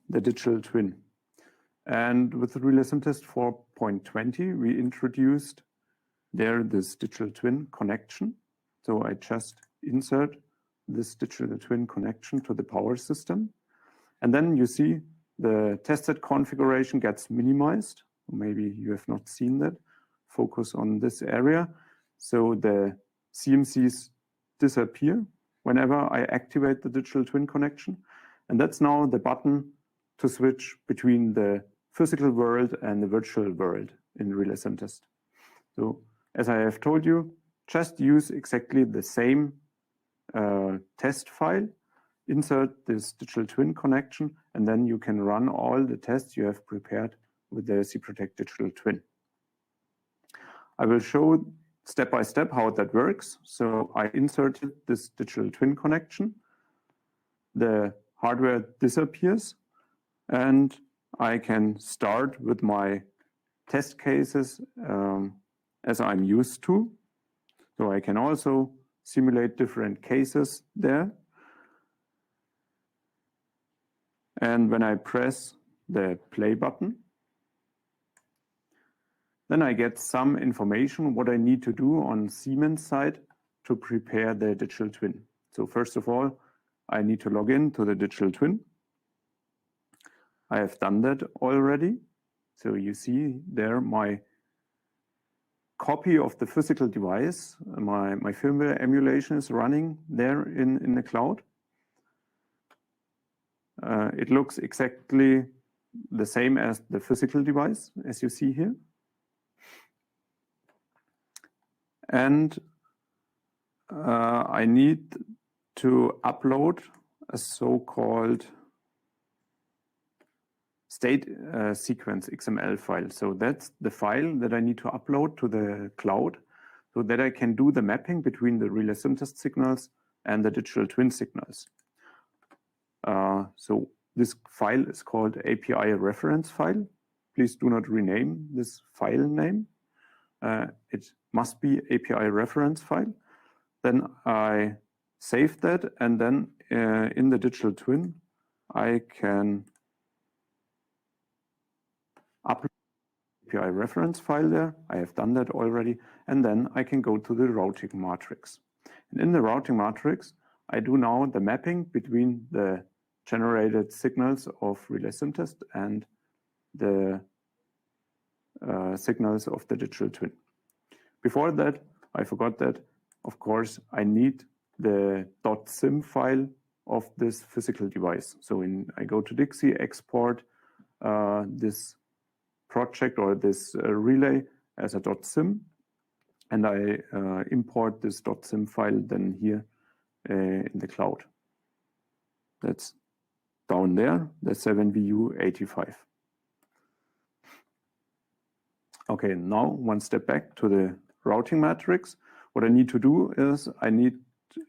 the digital twin. And with the Relay Sim Test 4.20, we introduced there this digital twin connection. So I just insert this digital twin connection to the power system. And then you see the tested configuration gets minimized. Maybe you have not seen that. Focus on this area. So the CMCs disappear whenever I activate the digital twin connection. And that's now the button to switch between the physical world and the virtual world in Relay Sim Test. So as I have told you, just use exactly the same test file, insert this digital twin connection, and then you can run all the tests you have prepared with the cProtect Digital Twin. I will show step by step how that works. So I inserted this digital twin connection. The hardware disappears, and I can start with my test cases as I'm used to. So I can also simulate different cases there. And when I press the play button, then I get some information what I need to do on Siemens side to prepare the digital twin. So first of all, I need to log in to the digital twin. I have done that already. So you see there my copy of the physical device, my firmware emulation is running there in the cloud. It looks exactly the same as the physical device, as you see here. And I need to upload a so-called state sequence XML file. So that's the file that I need to upload to the cloud so that I can do the mapping between the Relay Sim Test signals and the digital twin signals. So this file is called API reference file. Please do not rename this file name. It must be API reference file. Then I save that, and then in the digital twin, I can upload the API reference file there. I have done that already. And then I can go to the routing matrix. And in the routing matrix, I do now the mapping between the generated signals of Relay Sim Test and the signals of the digital twin. Before that, I forgot that, of course, I need the .sim file of this physical device. So I go to Dixie, export this project or this relay as a .sim, and I import this .sim file then here in the cloud. That's down there, the 7VU85. Okay, now one step back to the routing matrix. What I need to do is I need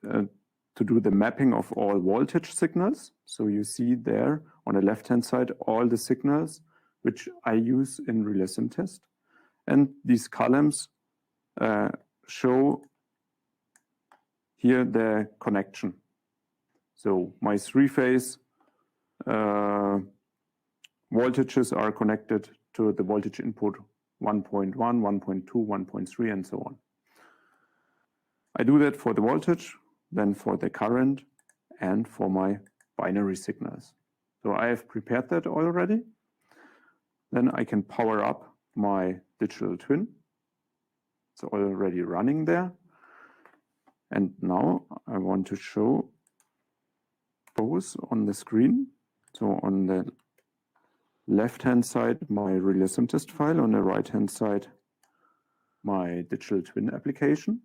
to do the mapping of all voltage signals. So you see there on the left-hand side all the signals which I use in relay sim test. And these columns show here the connection. So my three-phase voltages are connected to the voltage input 1.1, 1.2, 1.3, and so on. I do that for the voltage, then for the current, and for my binary signals. So I have prepared that already. Then I can power up my digital twin. It's already running there. And now I want to show both on the screen. So on the left-hand side, my relay sim test file. On the right-hand side, my digital twin application.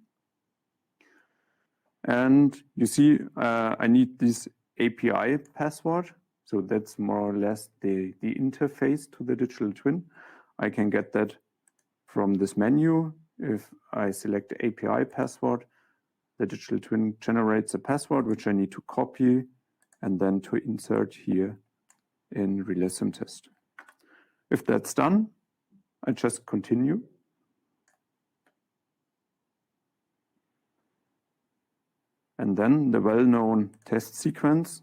And you see, I need this API password. So that's more or less the interface to the digital twin. I can get that from this menu. If I select the API password, the digital twin generates a password which I need to copy and then to insert here in relay sim test. If that's done, I just continue. And then the well-known test sequence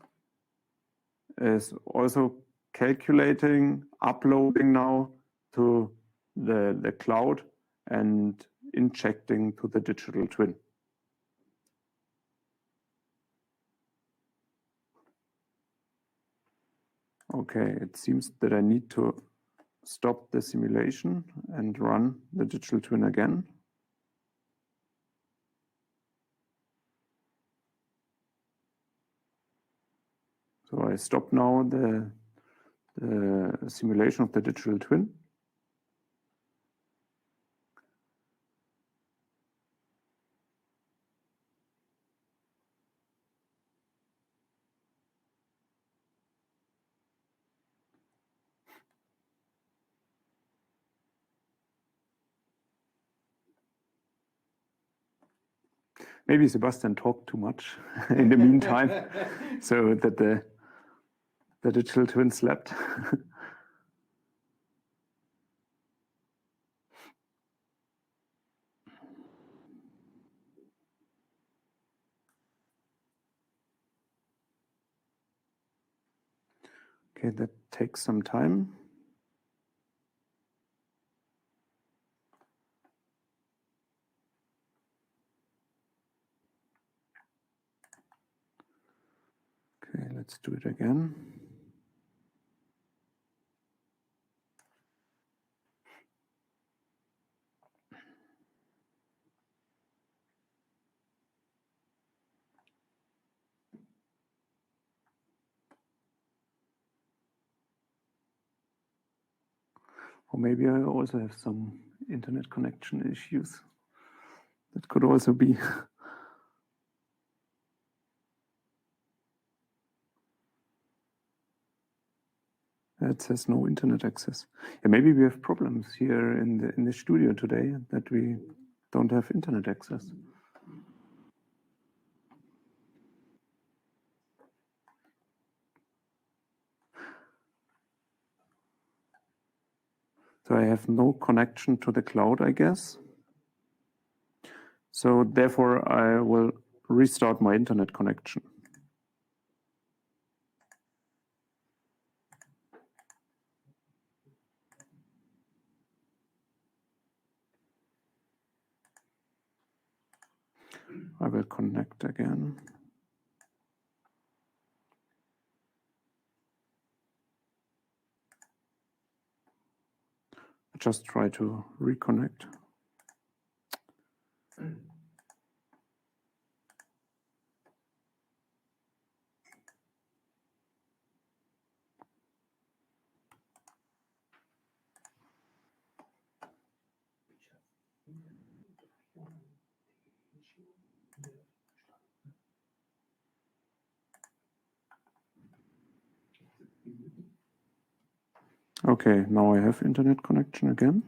is also calculating, uploading now to the cloud and injecting to the digital twin. Okay, it seems that I need to stop the simulation and run the digital twin again. So I stop now the simulation of the digital twin. Maybe Sebastian talked too much in the meantime, so that the digital twin slept. Okay, that takes some time. Okay, let's do it again. Or maybe I also have some internet connection issues. That could also be. It says no internet access. Yeah, maybe we have problems here in the studio today that we don't have internet access. So I have no connection to the cloud, I guess. So therefore, I will restart my internet connection. I will connect again. just try to reconnect. Okay, now I have internet connection again.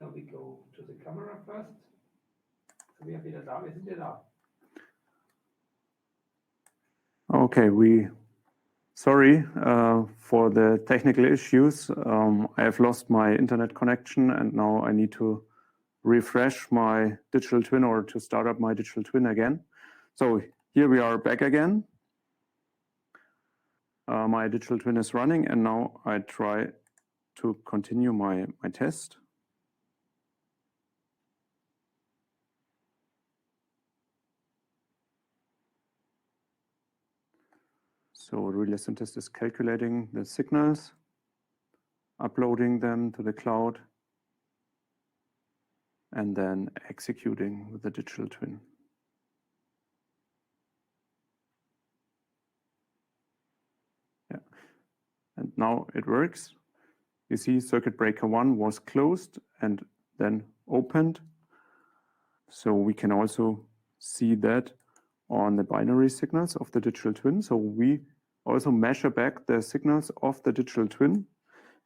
Now we go to the camera first. So wir wieder da, wir sind ja da. Okay, sorry for the technical issues. I have lost my internet connection and now I need to refresh my digital twin or to start up my digital twin again. So here we are back again. My digital twin is running and now I try to continue my test. So Relay Syntest is calculating the signals, uploading them to the cloud, and then executing with the digital twin. Yeah, and now it works. You see circuit breaker 1 was closed and then opened. So we can also see that on the binary signals of the digital twin. So we also measure back the signals of the digital twin.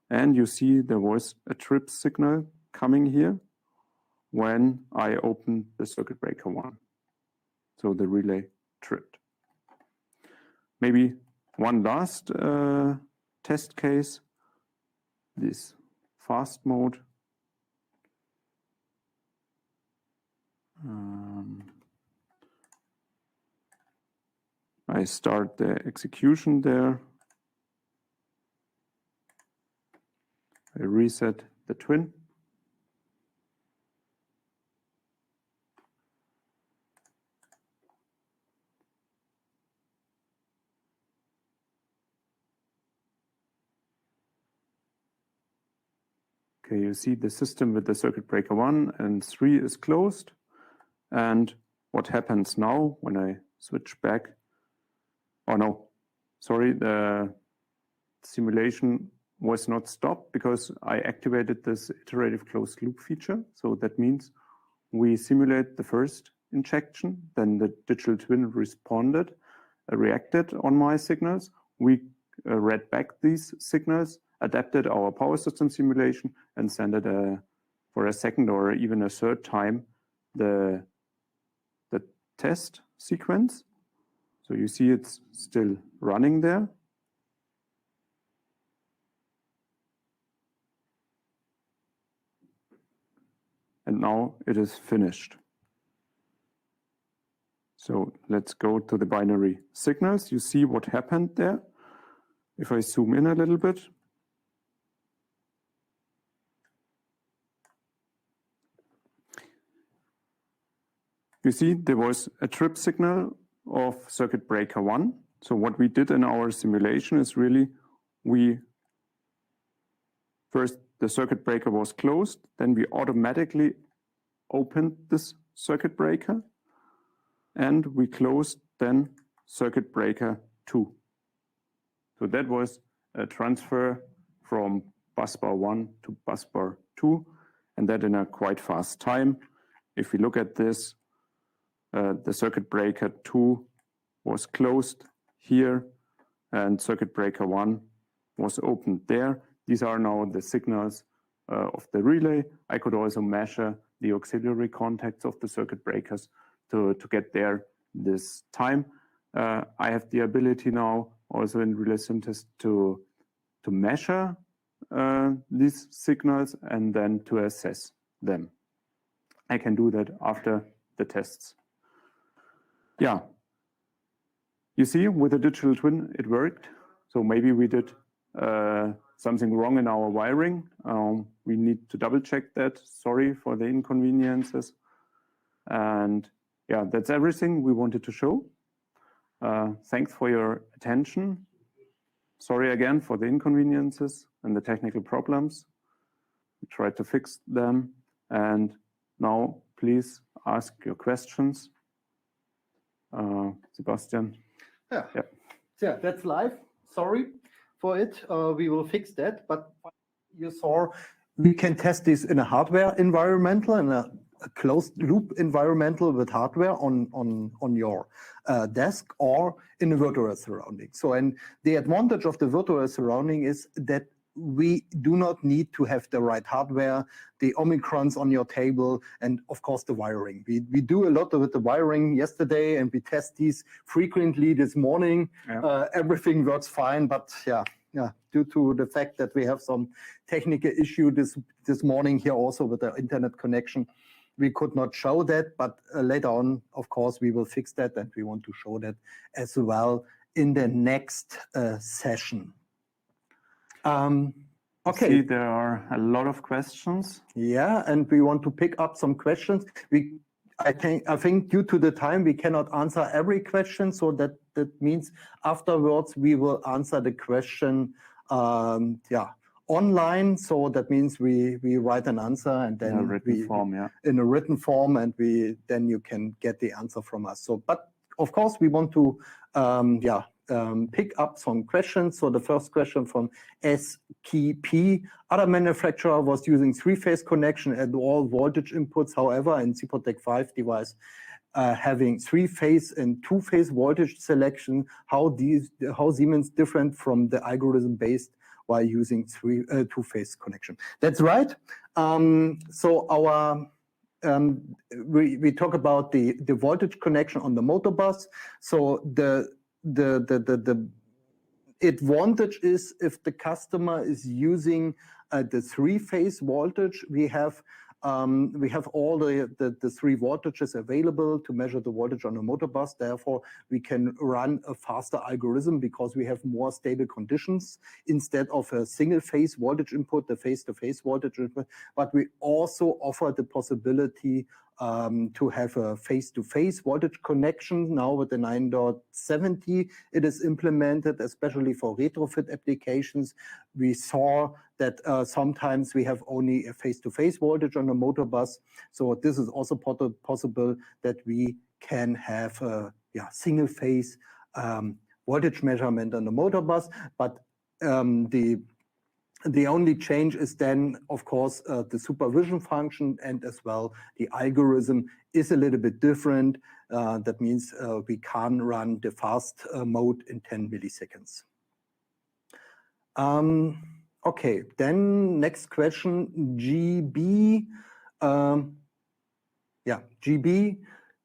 And you see there was a trip signal coming here when I opened the circuit breaker 1. So the relay tripped. Maybe one last test case, this fast mode. I start the execution there. I reset the twin. Okay, you see the system with the circuit breaker 1 and 3 is closed. And what happens now when I switch back? Oh no, sorry, the simulation was not stopped because I activated this iterative closed loop feature. So that means we simulate the first injection, then the digital twin reacted on my signals. We read back these signals, adapted our power system simulation, and sent it for a second or even a third time the test sequence. So you see it's still running there. And now it is finished. So let's go to the binary signals. You see what happened there. If I zoom in a little bit. You see there was a trip signal of circuit breaker 1. So what we did in our simulation is really first the circuit breaker was closed, then we automatically opened this circuit breaker and we closed then circuit breaker 2. So that was a transfer from busbar 1 to busbar 2, and that in a quite fast time. If we look at this, the circuit breaker 2 was closed here and circuit breaker 1 was opened there. These are now the signals of the relay. I could also measure the auxiliary contacts of the circuit breakers to get there this time. I have the ability now also in Relay Syntest to measure these signals and then to assess them. I can do that after the tests. Yeah, you see with the digital twin it worked. So maybe we did something wrong in our wiring. We need to double check that. Sorry for the inconveniences. And yeah, that's everything we wanted to show. Thanks for your attention. Sorry again for the inconveniences and the technical problems. We tried to fix them. And now please ask your questions. Sebastian. Yeah, that's live. Sorry for it. We will fix that. But you saw we can test this in a hardware environmental and a closed loop environmental with hardware on your desk or in a virtual surrounding. So, and the advantage of the virtual surrounding is that we do not need to have the right hardware, the Omicrons on your table, and of course the wiring. We do a lot with the wiring yesterday, and we test these frequently this morning. Yeah. Everything works fine, but yeah, due to the fact that we have some technical issue this morning here also with the internet connection, we could not show that. But later on, of course, we will fix that, and we want to show that as well in the next session. Okay. See, there are a lot of questions. Yeah, and we want to pick up some questions. I think due to the time, we cannot answer every question. So that means afterwards, we will answer the question, online. So that means we write an answer and then in a written form, in a written form, and then you can get the answer from us. So, but of course, we want to, pick up some questions. So the first question from SKP, other manufacturer was using 3-phase connection and all voltage inputs. However, in CPROTEC 5 device, having 3-phase and 2-phase voltage selection, how Siemens different from the algorithm based while using 2-phase connection. That's right. So our we talk about the voltage connection on the motor bus. So the advantage is if the customer is using the 3-phase voltage, we have all the 3 voltages available to measure the voltage on a motor bus. Therefore, we can run a faster algorithm because we have more stable conditions instead of a single-phase voltage input, the phase-to-phase voltage input. But we also offer the possibility to have a phase-to-phase voltage connection. Now with the 9.70, it is implemented, especially for retrofit applications. We saw that sometimes we have only a phase-to-phase voltage on a motor bus. So this is also possible that we can have a single-phase voltage measurement on the motor bus. But the only change is then, of course, the supervision function, and as well the algorithm is a little bit different. That means we can run the fast mode in 10 milliseconds. Okay, then next question, GB. GB,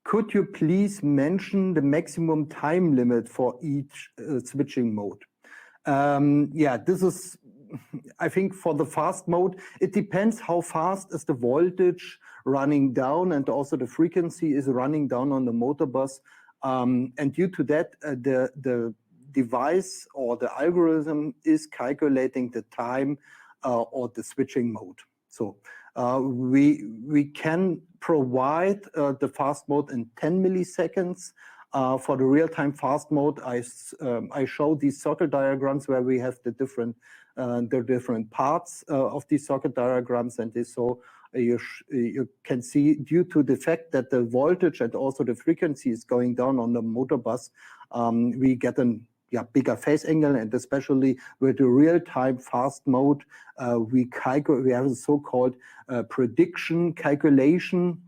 could you please mention the maximum time limit for each switching mode? This is, I think for the fast mode, it depends how fast is the voltage running down and also the frequency is running down on the motor bus. And due to that, the device or the algorithm is calculating the time or the switching mode. So we can provide the fast mode in 10 milliseconds. For the real-time fast mode, I show these circuit diagrams where we have the different parts of these circuit diagrams, and so you can see due to the fact that the voltage and also the frequency is going down on the motor bus, we get a bigger phase angle, and especially with the real-time fast mode, we have a so-called prediction calculation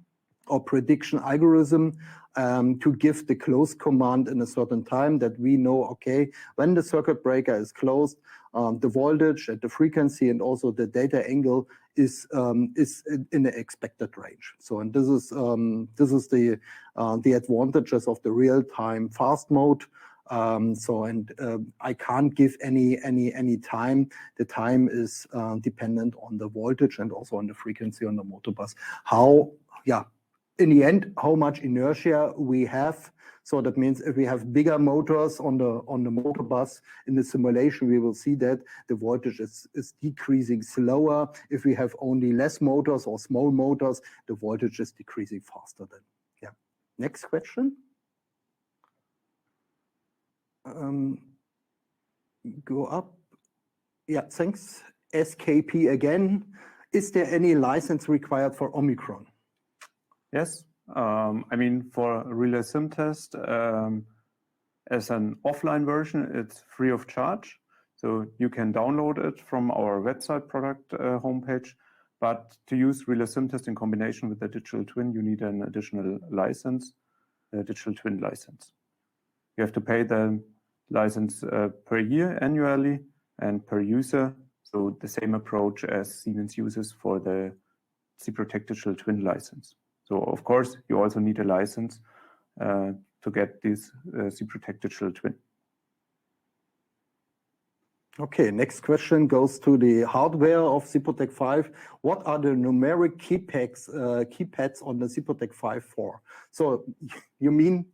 or prediction algorithm to give the close command in a certain time that we know, okay, when the circuit breaker is closed, the voltage and the frequency and also the data angle is in the expected range. So, and this is the advantages of the real-time fast mode. I can't give any time. The time is dependent on the voltage and also on the frequency on the motor bus. In the end, how much inertia we have. So that means if we have bigger motors on the motor bus in the simulation, we will see that the voltage is decreasing slower. If we have only less motors or small motors, the voltage is decreasing faster then. Yeah. Next question. Go up. Yeah, thanks. SKP again. Is there any license required for OMICRON? Yes. I mean, for Relay Sim Test, as an offline version, it's free of charge. So you can download it from our website product homepage. But to use Relay Sim Test in combination with the digital twin, you need an additional license, a digital twin license. You have to pay the license per year annually and per user. So the same approach as Siemens uses for the CPROTEC digital twin license. So of course, you also need a license to get this CPROTEC digital twin. Okay, next question goes to the hardware of CPROTEC 5. What are the numeric keypads on the CPROTEC 5 for? So you mean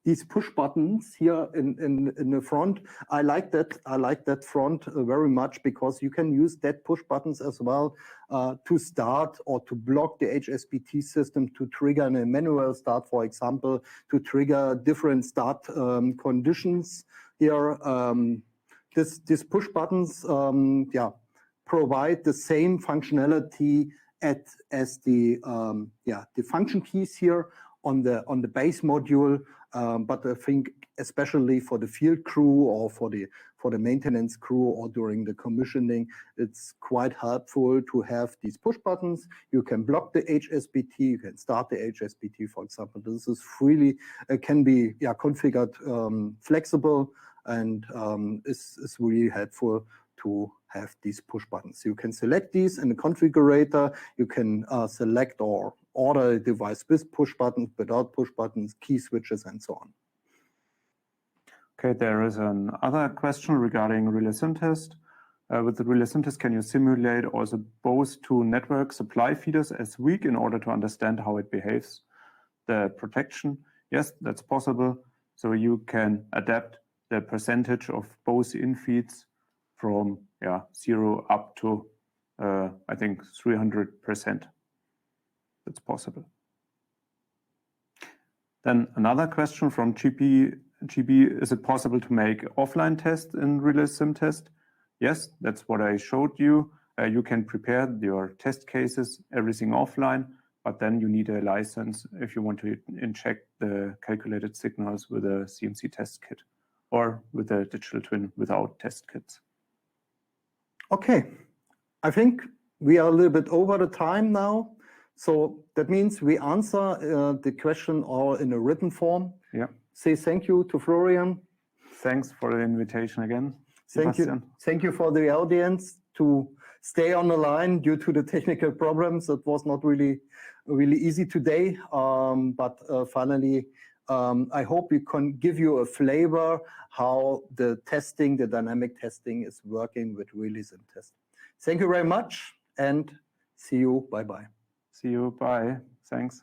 these push buttons here in the front. I like that front very much, because you can use that push buttons as well to start or to block the HSBT system, to trigger a manual start, for example, to trigger different start conditions here. These push buttons provide the same functionality as the function keys here on the base module, but I think especially for the field crew or for the maintenance crew or during the commissioning, it's quite helpful to have these push buttons. You can block the HSBT, you can start the HSBT, for example. This is freely can be configured flexible, and is really helpful to have these push buttons. You can select these in the configurator. You can select or order a device with push buttons, without push buttons, key switches, and so on. Okay, there is another question regarding relay sim test. With the relay sim test, can you simulate also both two network supply feeders as weak in order to understand how it behaves, the protection? Yes, that's possible. So you can adapt the percentage of both infeeds from 0 up to I think 300%. That's possible. Then another question from GB, is it possible to make offline tests in relay sim test? Yes, that's what I showed you. You can prepare your test cases, everything offline, but then you need a license if you want to inject the calculated signals with a CMC test kit or with a digital twin without test kits. Okay, I think we are a little bit over the time now. So that means we answer the question all in a written form. Yeah. Say thank you to Florian. Thanks for the invitation again. Thank you. Thank you for the audience to stay on the line due to the technical problems. It was not really easy today, but finally, I hope we can give you a flavor how the testing, the dynamic testing is working with REALY sim test. Thank you very much and see you. Bye-bye. See you. Bye. Thanks.